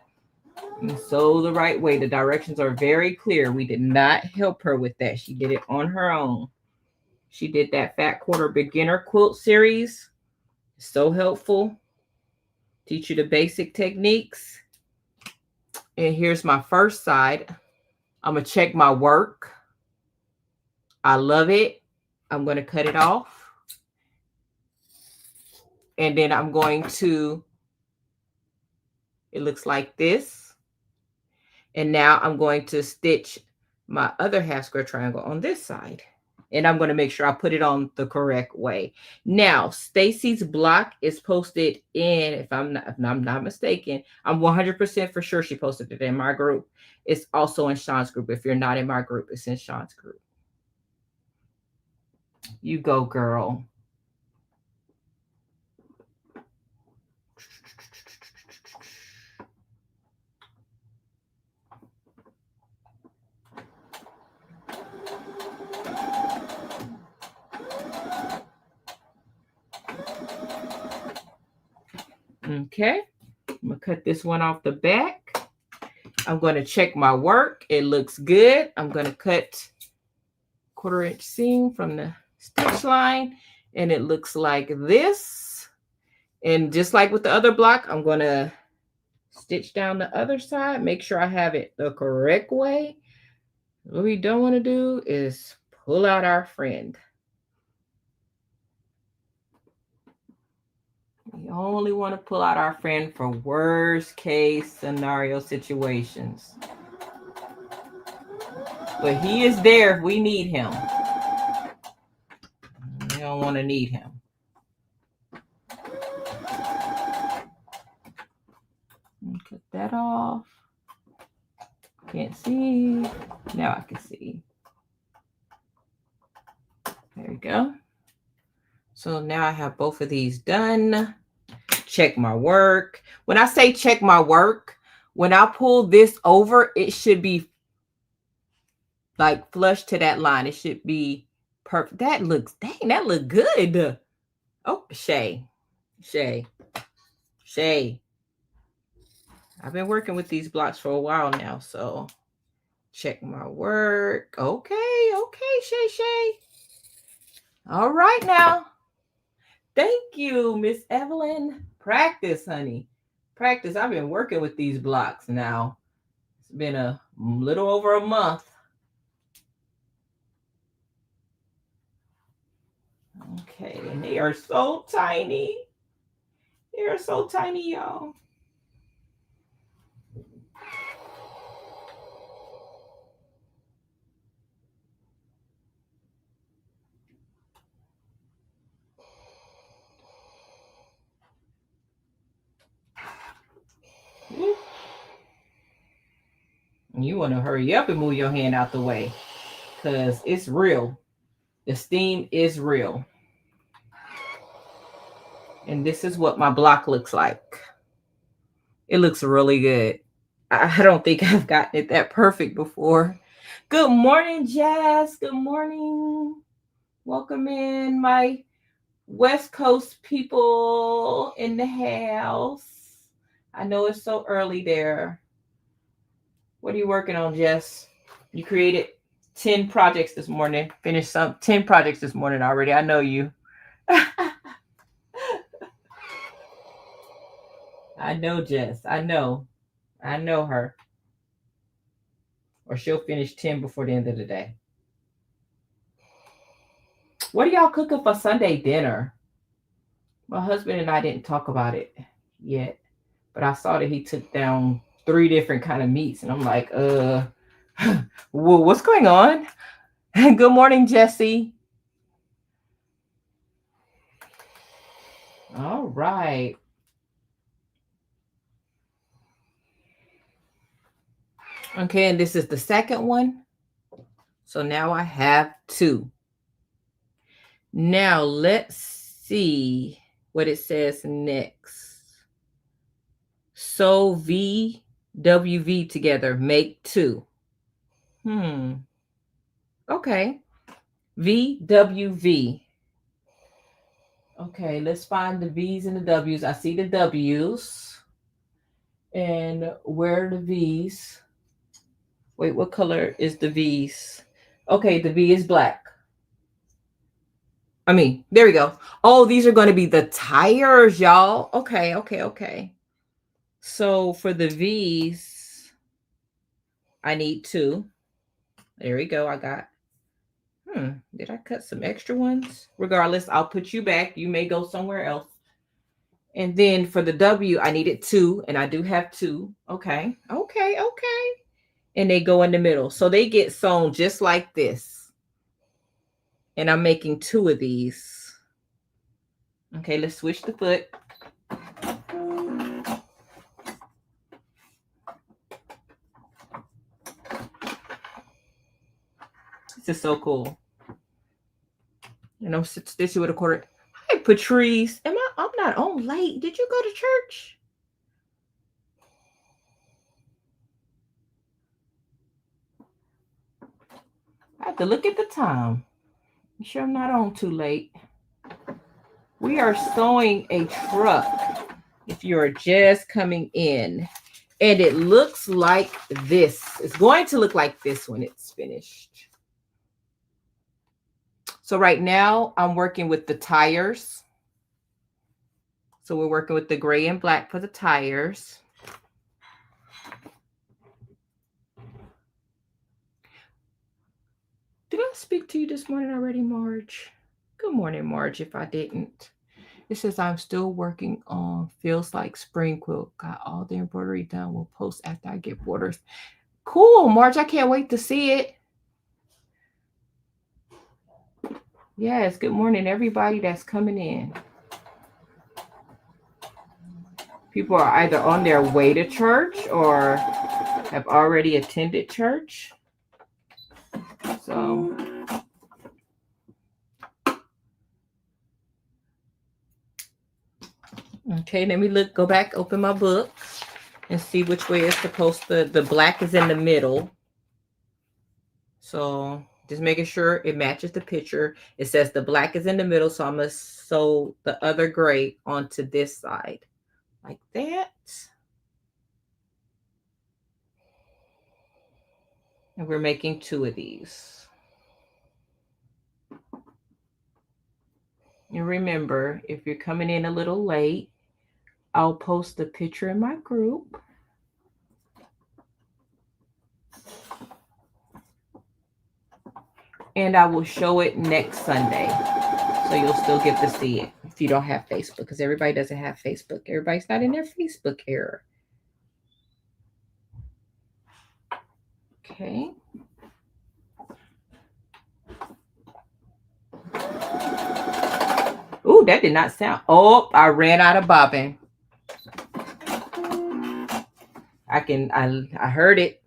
and sew the right way. The directions are very clear. We did not help her with that. She did it on her own. She did that Fat Quarter Beginner Quilt Series. So helpful. Teach you the basic techniques. And here's my first side. I'm going to check my work. I love it. I'm going to cut it off. And then I'm going to, it looks like this. And now I'm going to stitch my other half square triangle on this side. And I'm going to make sure I put it on the correct way. Now, Stacey's block is posted in, if I'm not mistaken, I'm 100% for sure she posted it in my group. It's also in Shon's group. If you're not in my group, it's in Shon's group. You go, girl. Okay, I'm gonna cut this one off the back. I'm going to check my work. It looks good. I'm going to cut 1/4 inch seam from the stitch line, and it looks like this. And just like with the other block, I'm going to stitch down the other side, make sure I have it the correct way. What we don't want to do is pull out our friend. We only want to pull out our friend for worst case scenario situations. But he is there if we need him. We don't want to need him. Cut that off. Can't see. Now I can see. There we go. So now I have both of these done. Check my work. When I say check my work, when I pull this over, it should be like flush to that line. It should be perfect. That looks, dang, that look good. Oh, Shay. I've been working with these blocks for a while now, so check my work. Okay, Shay Shay. All right now. Thank you, Miss Evelyn. Practice, honey. Practice. I've been working with these blocks now. It's been a little over a month. Okay, and they are so tiny. They are so tiny, y'all. You want to hurry up and move your hand out the way because it's real. The steam is real. And this is what my block looks like. It looks really good. I don't think I've gotten it that perfect before. Good morning, Jess. Good morning. Welcome in, my West Coast people in the house. I know it's so early there. What are you working on, Jess? You created 10 projects this morning. Finished 10 projects this morning already. I know you. I know Jess. I know her. Or she'll finish 10 before the end of the day. What are y'all cooking for Sunday dinner? My husband and I didn't talk about it yet, but I saw that he took down 3 different kind of meats, and I'm like, well, what's going on? Good morning, Jesse. All right. Okay, and this is the second one. So now I have 2. Now let's see what it says next. Sew VWV together, make 2. Okay. VWV. Okay, let's find the V's and the W's. I see the W's. And where are the V's? Wait, what color is the V's? Okay, the V is black. There we go. Oh, these are going to be the tires, y'all. Okay. So for the V's, I need 2. There we go. I got, did I cut some extra ones? Regardless, I'll put you back. You may go somewhere else. And then for the W, I needed 2, and I do have 2. Okay. And they go in the middle. So they get sewn just like this. And I'm making 2 of these. Okay, let's switch the foot. This is so cool. And I'm stitching with a quarter. Hi, Patrice. I'm not on late. Did you go to church? I have to look at the time. I'm sure I'm not on too late. We are sewing a truck if you're just coming in. And it looks like this. It's going to look like this when it's finished. So right now I'm working with the tires. So we're working with the gray and black for the tires. Did I speak to you this morning already, Marge? Good morning, Marge, if I didn't. It says I'm still working on Feels Like Spring Quilt. Got all the embroidery done. We'll post after I get borders. Cool, Marge. I can't wait to see it. Yes, good morning, everybody that's coming in. People are either on their way to church or have already attended church. So okay, let me go back, open my book and see which way it's supposed to. The black is in the middle. So just making sure it matches the picture. It says the black is in the middle, so I'm going to sew the other gray onto this side like that. And we're making 2 of these. And remember, if you're coming in a little late, I'll post the picture in my group. And I will show it next Sunday. So you'll still get to see it if you don't have Facebook, because everybody doesn't have Facebook. Everybody's not in their Facebook era. Okay. Ooh, that did not sound. Oh, I ran out of bobbin. I heard it.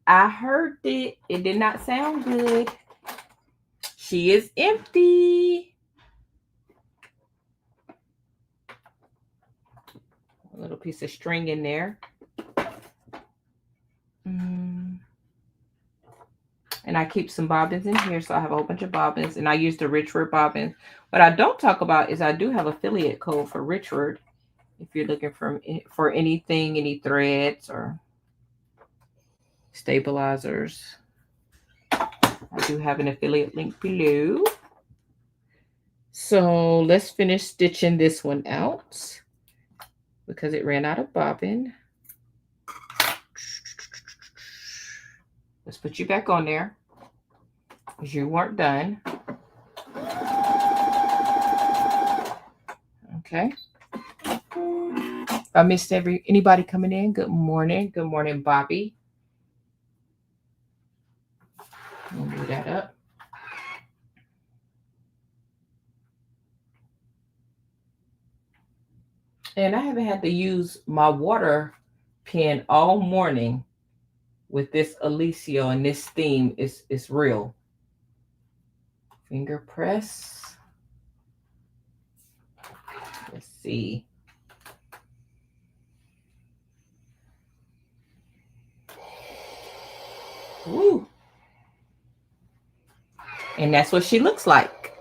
I heard it. It did not sound good. She is empty. A little piece of string in there. And I keep some bobbins in here, so I have a whole bunch of bobbins, and I use the Richword bobbins. What I don't talk about is I do have affiliate code for Richword. If you're looking for anything, any threads or stabilizers, I do have an affiliate link below. So let's finish stitching this one out because it ran out of bobbin. Let's put you back on there because you weren't done. Okay. If I missed anybody coming in, good morning. Good morning, Bobby. We'll move that up. And I haven't had to use my water pen all morning with this Alicio, and this theme is real. Finger press. Let's see. Woo. And that's what she looks like.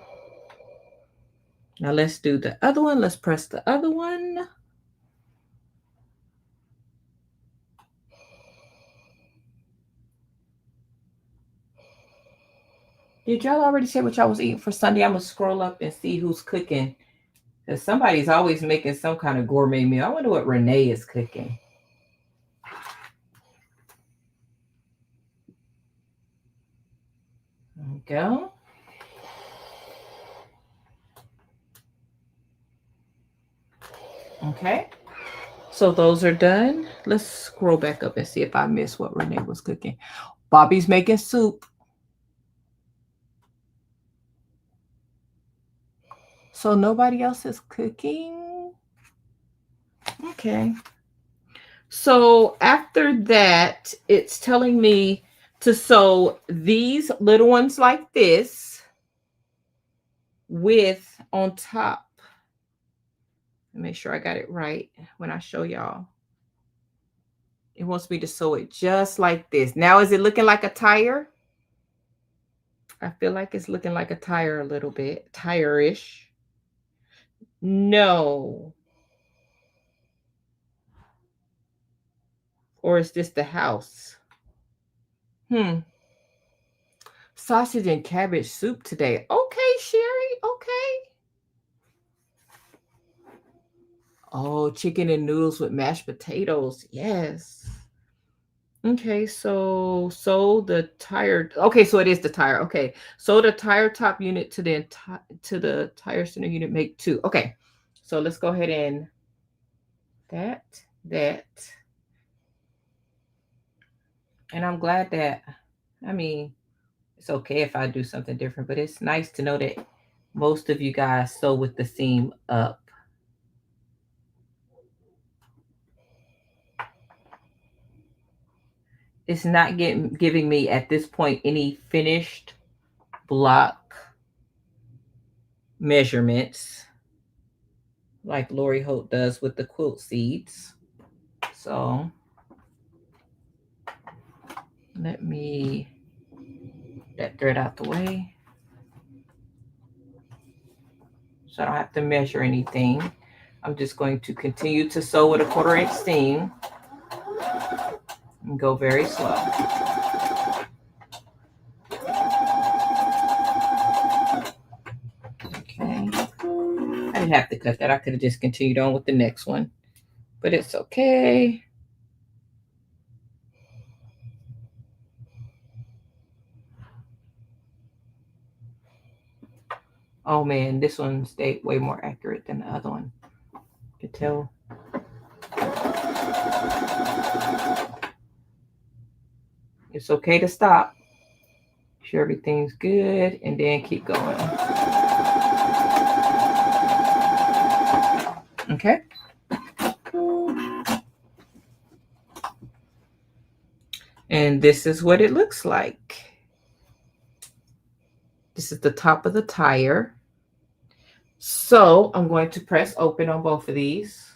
Now let's do the other one. Let's press the other one. Did y'all already say what y'all was eating for Sunday? I'm going to scroll up and see who's cooking. Because somebody's always making some kind of gourmet meal. I wonder what Renee is cooking. There we go. Okay. So those are done. Let's scroll back up and see if I missed what Renee was cooking. Bobby's making soup. So nobody else is cooking? Okay. So after that, it's telling me to sew these little ones like this with on top. Make sure I got it right when I show y'all. It wants me to sew it just like this. Now, is it looking like a tire? I feel like it's looking like a tire a little bit. Tire-ish. No. Or is this the house? Sausage and cabbage soup today. Okay, Sherry. Okay. Oh, chicken and noodles with mashed potatoes. Yes. Okay, so the tire. Okay, so it is the tire. Okay, so the tire top unit to the tire center unit make 2. Okay, so let's go ahead and that. And I'm glad that, I mean, it's okay if I do something different, but it's nice to know that most of you guys sew with the seam up. It's not giving me at this point any finished block measurements like Lori Holt does with the quilt seeds. So let me get that thread out the way so I don't have to measure anything. I'm just going to continue to sew with a 1/4 inch seam and go very slow. didn't have to cut that. I could have just continued on with the next one, but it's okay. Oh man, this one stayed way more accurate than the other one. You can tell. It's okay to stop. Make sure everything's good and then keep going. Okay. And this is what it looks like. This is the top of the tire. So I'm going to press open on both of these.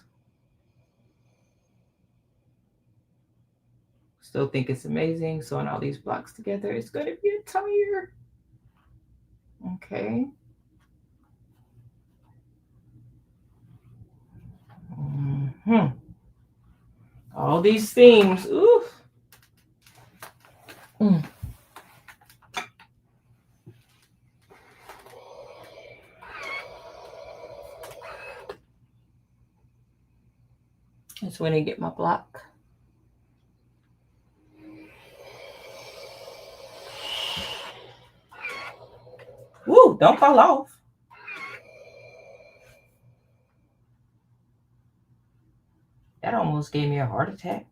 Still think it's amazing. Sewing all these blocks together. It's going to be a tire. Okay. All these themes. Ooh. That's when I get my block. Woo, don't fall off. That almost gave me a heart attack.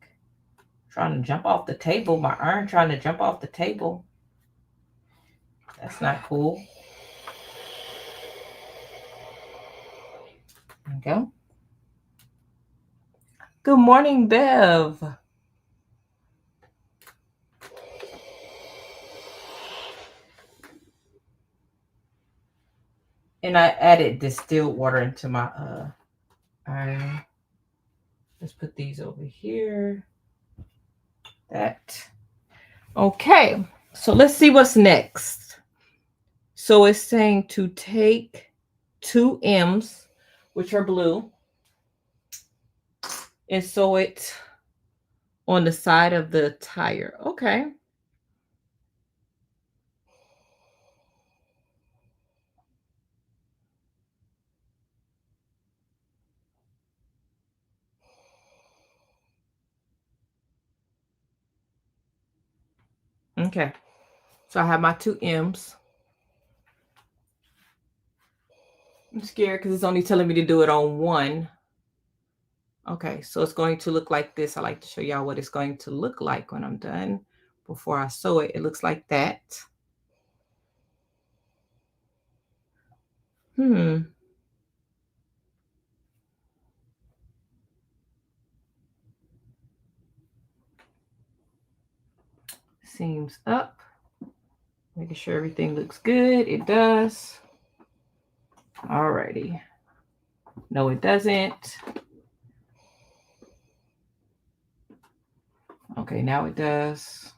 Trying to jump off the table. My iron trying to jump off the table. That's not cool. There we go. Good morning, Bev. And I added distilled water into my iron. Let's put these over here. That. Okay. So let's see what's next. So it's saying to take 2 M's, which are blue, and sew it on the side of the tire. Okay. Okay. So I have my 2 M's. I'm scared because it's only telling me to do it on one. Okay, so it's going to look like this. I like to show y'all what it's going to look like when I'm done. Before I sew it, it looks like that. Seams up. Making sure everything looks good. It does. Alrighty. No, it doesn't. Okay, now it does.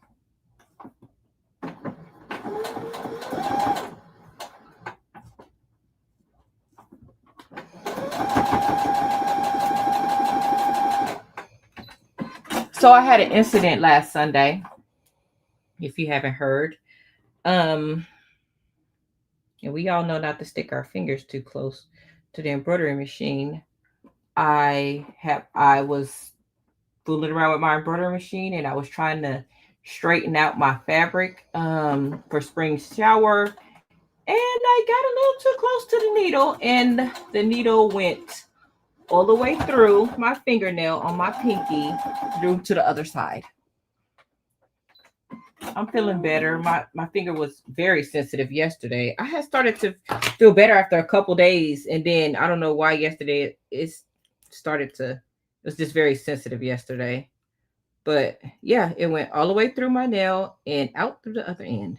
So I had an incident last Sunday, if you haven't heard. And we all know not to stick our fingers too close to the embroidery machine. I was fooling around with my embroidery machine and I was trying to straighten out my fabric for spring shower, and I got a little too close to the needle and the needle went all the way through my fingernail on my pinky through to the other side. I'm feeling better. My finger was very sensitive yesterday. I had started to feel better after a couple days, and then I don't know why yesterday it was just very sensitive yesterday. But yeah, it went all the way through my nail and out through the other end.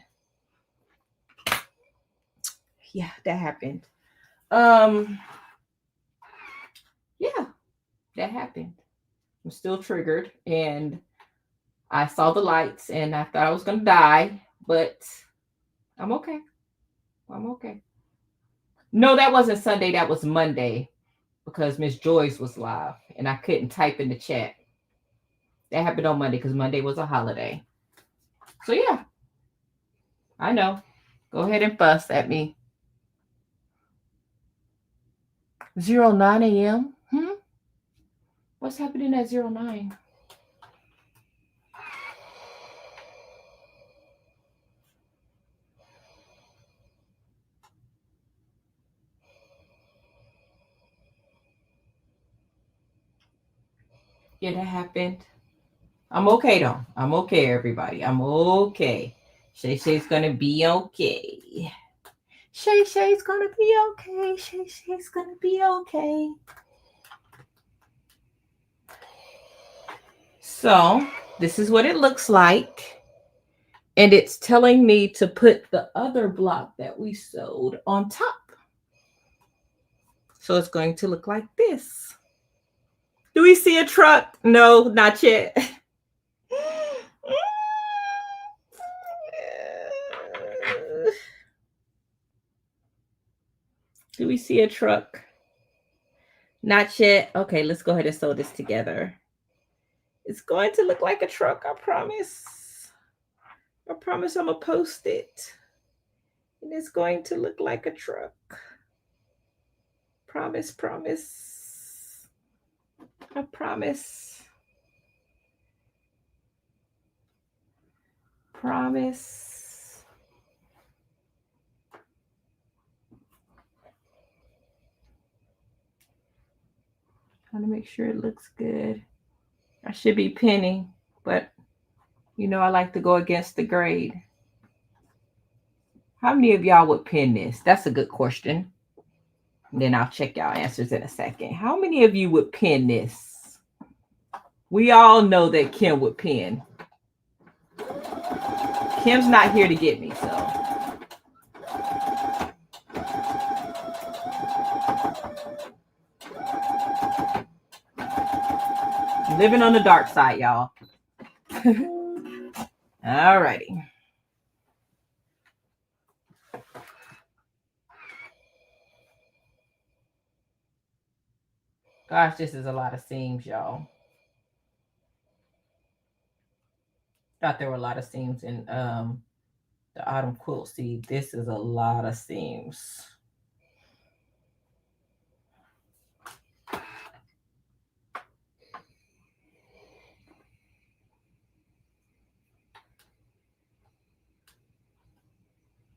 Yeah, that happened. Yeah, that happened. I'm still triggered, and I saw the lights and I thought I was going to die, but I'm okay. I'm okay. No, that wasn't Sunday. That was Monday because Miss Joyce was live and I couldn't type in the chat. That happened on Monday because Monday was a holiday. So yeah, I know. Go ahead and fuss at me. 09 a.m. What's happening at 09? Yeah, that happened. I'm okay though. I'm okay, everybody. I'm okay. ShayShay's gonna be okay. ShayShay's gonna be okay. ShayShay's gonna be okay. So this is what it looks like. And it's telling me to put the other block that we sewed on top. So it's going to look like this. Do we see a truck? No, not yet. Do we see a truck? Not yet. Okay, let's go ahead and sew this together. It's going to look like a truck, I promise. I promise I'm going to post it. And it's going to look like a truck. Promise, promise. I promise. Promise. Trying to make sure it looks good. I should be pinning, but you know I like to go against the grade. How many of y'all would pin this? That's a good question. And then I'll check y'all answers in a second. How many of you would pin this? We all know that Kim would pin. Kim's not here to get me, so. Living on the dark side, y'all. All righty. Gosh, this is a lot of seams, y'all. Thought there were a lot of seams in the autumn quilt. See, this is a lot of seams.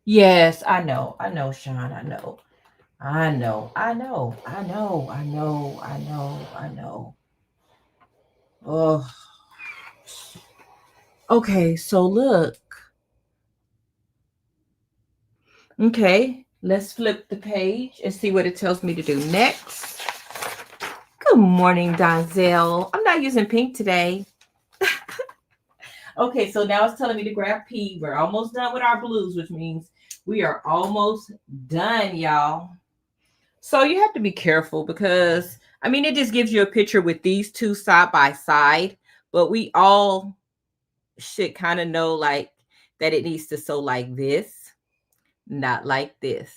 Yes, I know, Shon, I know. Oh. Okay, so look. Okay, let's flip the page and see what it tells me to do next. Good morning, Donzel. I'm not using pink today. Okay, so now it's telling me to grab P. We're almost done with our blues, which means we are almost done, y'all. So you have to be careful because, I mean, it just gives you a picture with these two side by side, but we all should kind of know like that it needs to sew like this, not like this.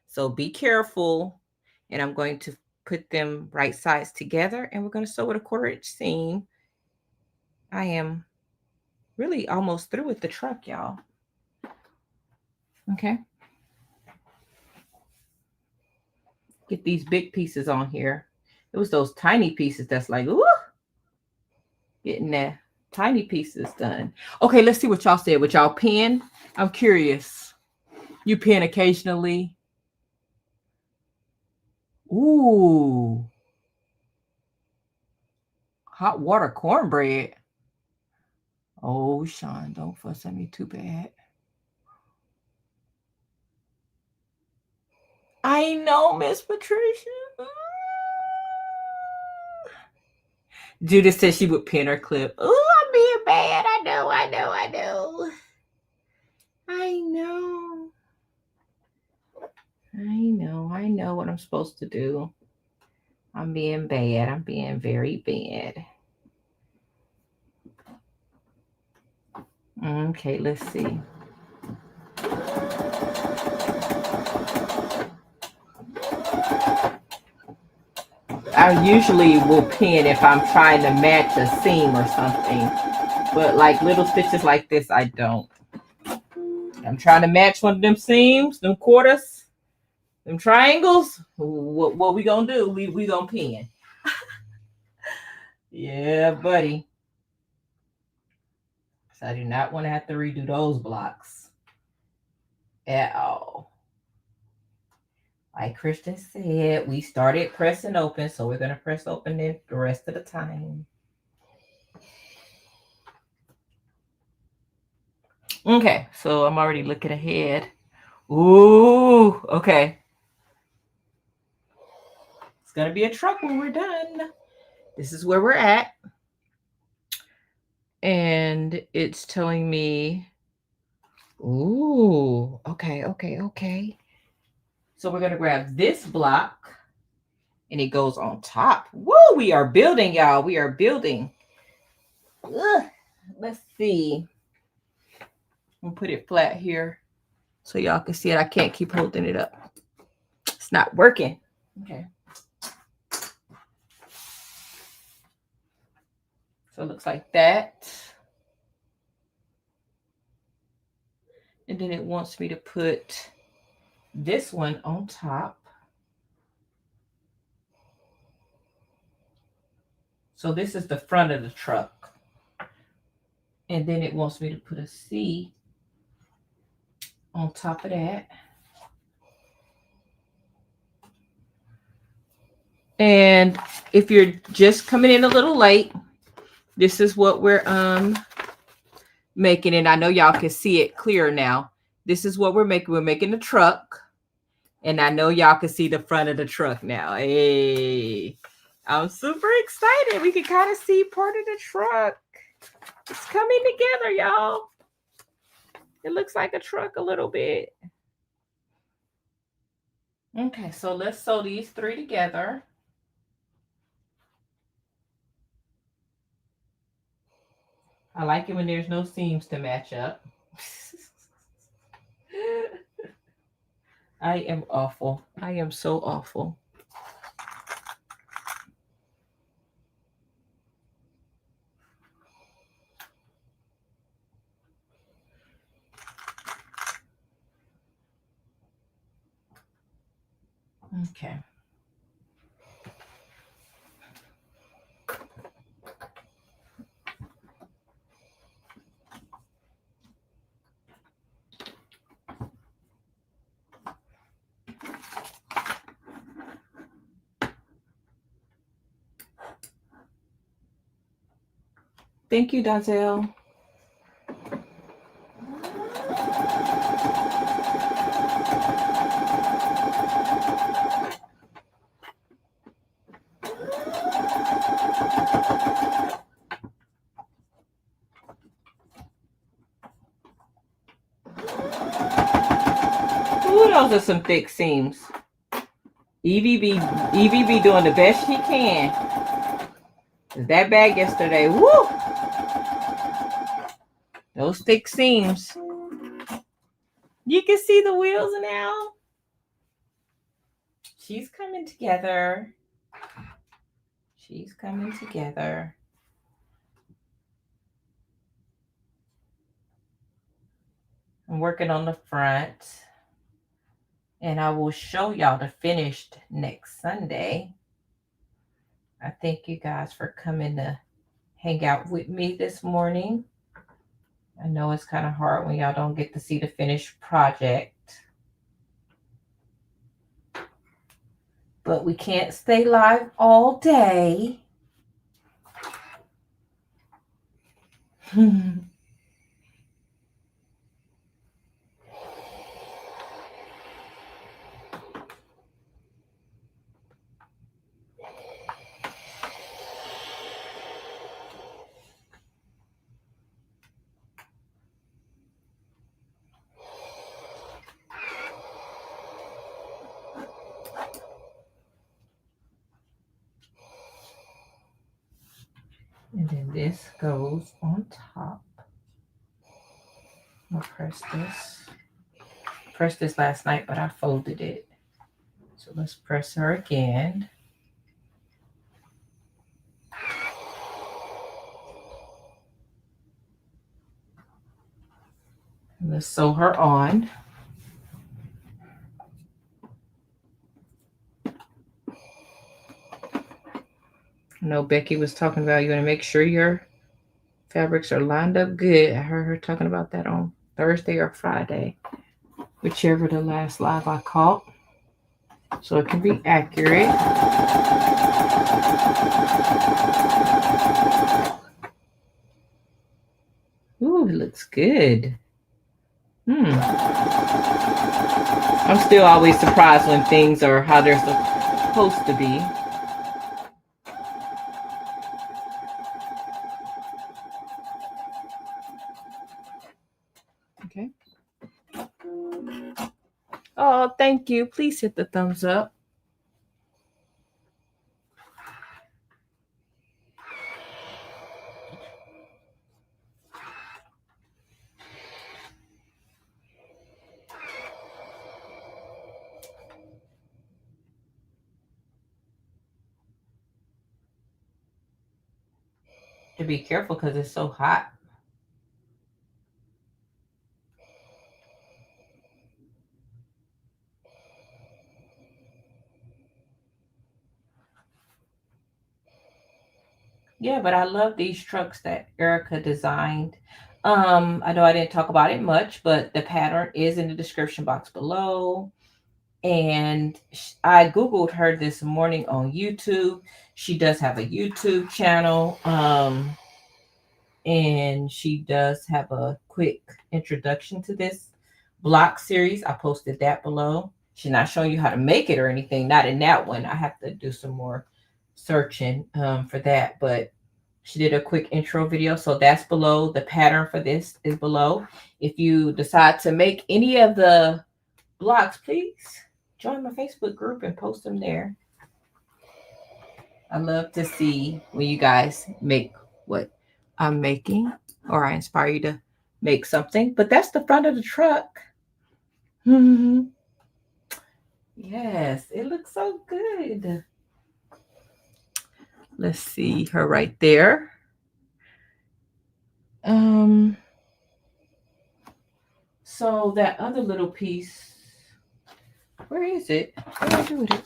So be careful. And I'm going to put them right sides together and we're going to sew with a 1/4 inch seam. I am really almost through with the truck, y'all. Okay. Get these big pieces on here. It was those tiny pieces that's like, ooh, getting the tiny pieces done. Okay, let's see what y'all said. Would y'all pin? I'm curious. You pin occasionally? Ooh. Hot water cornbread. Oh, Shon, don't fuss at me too bad. I know, Miss Patricia. Judith said she would pin her clip. Ooh, I'm being bad. I know. I know what I'm supposed to do. I'm being bad. I'm being very bad. Okay, let's see. I usually will pin if I'm trying to match a seam or something. But like little stitches like this, I don't. I'm trying to match one of them seams, them quarters. Them triangles, what we gonna do? We gonna pin. Yeah, buddy. So I do not want to have to redo those blocks at all. Like Christian said, we started pressing open, so we're going to press open it the rest of the time. Okay, so I'm already looking ahead. Ooh, okay. It's going to be a truck when we're done. This is where we're at. And it's telling me, ooh, okay. So we're going to grab this block. And it goes on top. Woo, we are building, y'all. We are building. Ugh. Let's see. I'm gonna put it flat here so y'all can see it. I can't keep holding it up. It's not working. Okay. So it looks like that. And then it wants me to put this one on top. So this is the front of the truck. And then it wants me to put a C on top of that. And if you're just coming in a little late, this is what we're making. And I know y'all can see it clear now. This is what we're making. We're making the truck. And I know y'all can see the front of the truck now. Hey, I'm super excited. We can kind of see part of the truck. It's coming together, y'all. It looks like a truck a little bit. Okay, so let's sew these three together. I like it when there's no seams to match up. I am awful. I am so awful. Okay. Thank you, Donzel. Ooh, those are some thick seams. Evie be doing the best she can. That bag yesterday, woo! Those thick seams. You can see the wheels now. She's coming together. She's coming together. I'm working on the front. And I will show y'all the finished next Sunday. I thank you guys for coming to hang out with me this morning. I know it's kind of hard when y'all don't get to see the finished project. But we can't stay live all day. And then this goes on top. I'll press this. Pressed this last night, but I folded it. So let's press her again. And let's sew her on. know Becky was talking about you want to make sure your fabrics are lined up good. I heard her talking about that on Thursday or Friday, whichever the last live I caught. So it can be accurate. Ooh, it looks good. I'm still always surprised when things are how they're supposed to be. Okay. Oh, thank you. Please hit the thumbs up. To be careful because it's so hot. Yeah, but I love these trucks that Erica designed. I know I didn't talk about it much, but the pattern is in the description box below. And I Googled her this morning on YouTube. She does have a YouTube channel. And she does have a quick introduction to this block series. I posted that below. She's not showing you how to make it or anything. Not in that one. I have to do some more searching for that. But she did a quick intro video. So that's below. The pattern for this is below. If you decide to make any of the blocks, please join my Facebook group and post them there. I love to see when you guys make what I'm making, or I inspire you to make something. But that's the front of the truck. Yes, it looks so good. Let's see her right there. So that other little piece, where is it? What did I do with it?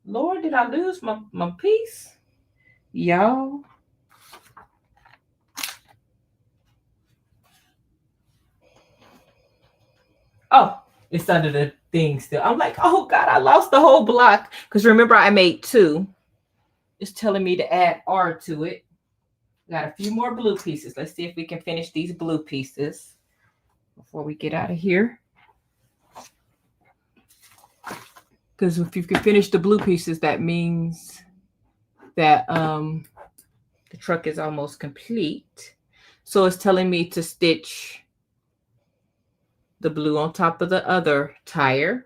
Lord, did I lose my piece? Y'all. Oh, it's under the thing still. I'm like, oh God, I lost the whole block. Because remember, I made 2. It's telling me to add R to it. Got a few more blue pieces. Let's see if we can finish these blue pieces before we get out of here. Because if you can finish the blue pieces, that means that the truck is almost complete. So it's telling me to stitch the blue on top of the other tire.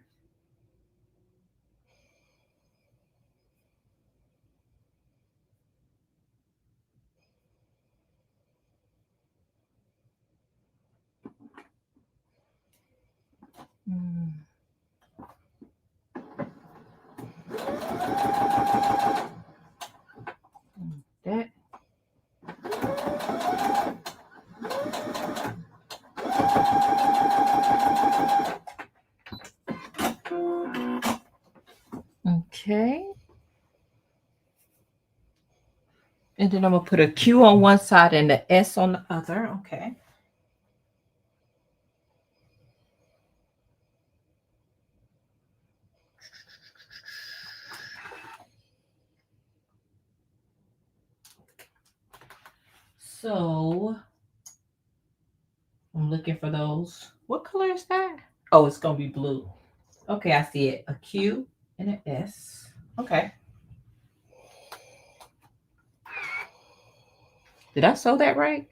That. Okay. And then I'm going to put a Q on one side and the S on the other. Okay. So I'm looking for those. What color is that? Oh, it's going to be blue. Okay, I see it. A Q and an S. Okay. Did I sew that right?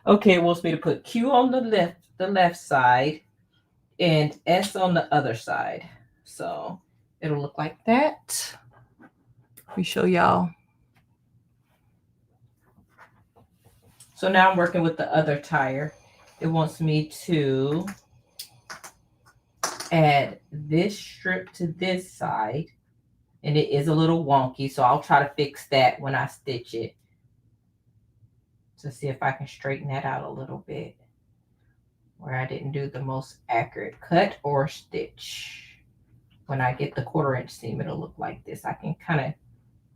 Okay, it wants me to put Q on the left side and S on the other side. So it'll look like that. Let me show y'all. So now I'm working with the other tire. It wants me to add this strip to this side. And it is a little wonky, so I'll try to fix that when I stitch it to see if I can straighten that out a little bit where I didn't do the most accurate cut or stitch. when I get the 1/4" seam, it'll look like this. I can kind of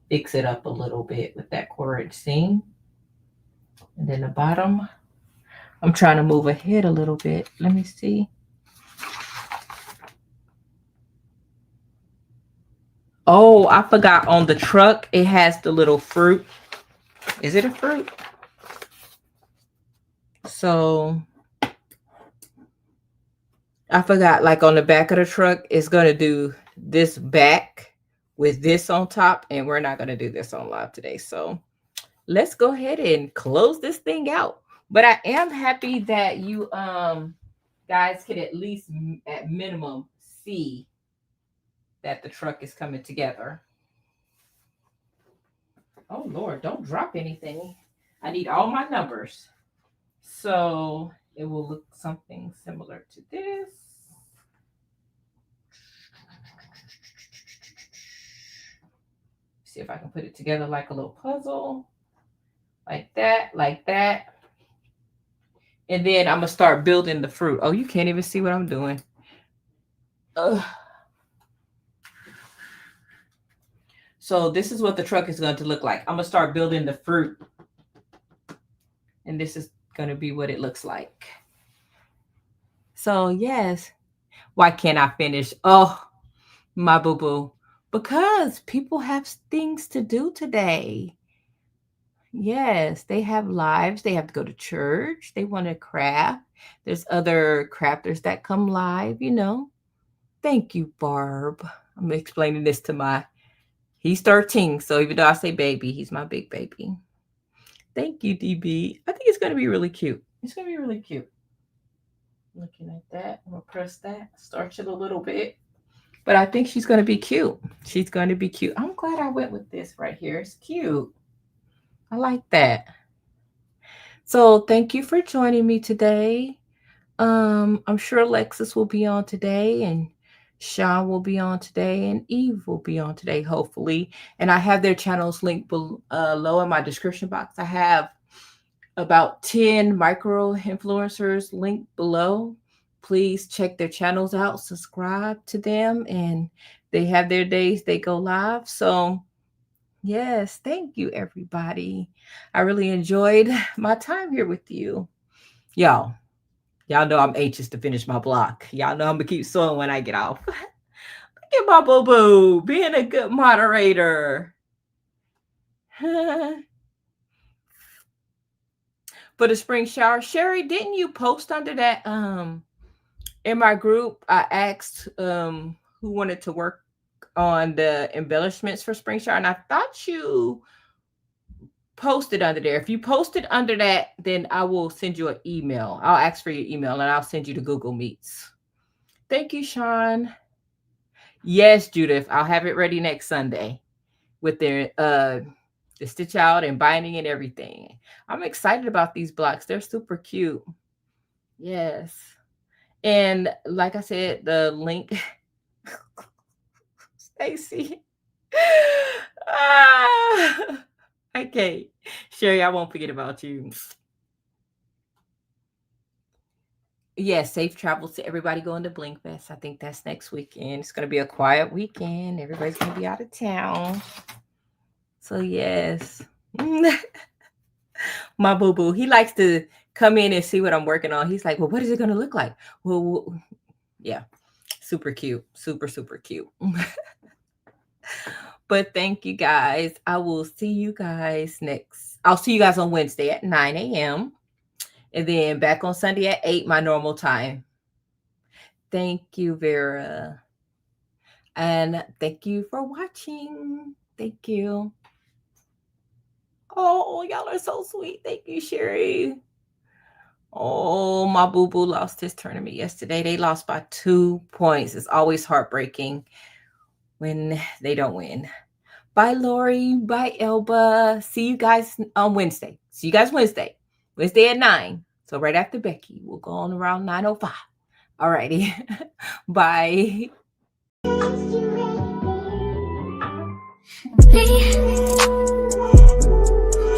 fix it up a little bit with that 1/4" seam. And then the bottom, I'm trying to move ahead a little bit. Let me see. Oh, I forgot on the truck, it has the little fruit. Is it a fruit? So I forgot, like on the back of the truck, it's going to do this back with this on top, and we're not going to do this on live today. So let's go ahead and close this thing out. But I am happy that you guys could at least at minimum see that the truck is coming together. Oh Lord, don't drop anything. I need all my numbers. So it will look something similar to this. See if I can put it together like a little puzzle. Like that, like that. And then I'm going to start building the fruit. Oh, you can't even see what I'm doing. So this is what the truck is going to look like. I'm going to start building the fruit. And this is going to be what it looks like. So, yes. Why can't I finish? Oh, my boo-boo. Because people have things to do today. Yes, they have lives. They have to go to church. They want to craft. There's other crafters that come live, you know. Thank you, Barb. I'm explaining this to he's 13. So even though I say baby, he's my big baby. Thank you, DB. I think it's going to be really cute. It's going to be really cute. Looking at that. I'm going to press that. Starch it a little bit. But I think she's going to be cute. She's going to be cute. I'm glad I went with this right here. It's cute. I like that. So thank you for joining me today. I'm sure Alexis will be on today, and Shon will be on today, and Eve will be on today, hopefully. And I have their channels linked below in my description box. I have about 10 micro influencers linked below. Please check their channels out, subscribe to them, and they have their days they go live. So yes, thank you, everybody. I really enjoyed my time here with you. Y'all know I'm anxious to finish my block. Y'all know I'm going to keep sewing when I get off. Look at my boo-boo being a good moderator. For the spring shower. Sherry, didn't you post under that in my group? I asked who wanted to work on the embellishments for spring shower, and I thought you posted under there. If you posted under that, then I will send you an email. I'll ask for your email and I'll send you the Google Meets. Thank you, Shon. Yes, Judith, I'll have it ready next Sunday with the stitch out and binding and everything. I'm excited about these blocks. They're super cute. Yes. And like I said, the link Stacey. Okay. Sherry, I won't forget about you. Yes, safe travels to everybody going to Blinkfest. I think that's next weekend. It's going to be a quiet weekend. Everybody's going to be out of town. So, yes. My boo-boo, he likes to come in and see what I'm working on. He's like, well, what is it going to look like? Well, yeah, super cute. Super, super cute. But thank you guys. I will see you guys I'll see you guys on Wednesday at 9 a.m. And then back on Sunday at 8, my normal time. Thank you, Vera. And thank you for watching. Thank you. Oh, y'all are so sweet. Thank you, Sherry. Oh, my boo-boo lost his tournament yesterday. They lost by 2 points. It's always heartbreaking when they don't win. Bye, Lori. Bye, Elba. See you guys on Wednesday. See you guys Wednesday. Wednesday at 9. So right after Becky. We'll go on around 9:05. All righty. Bye.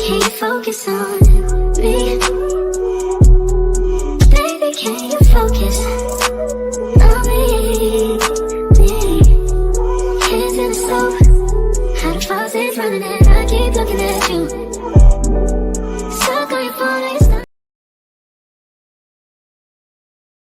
Can't focus on me.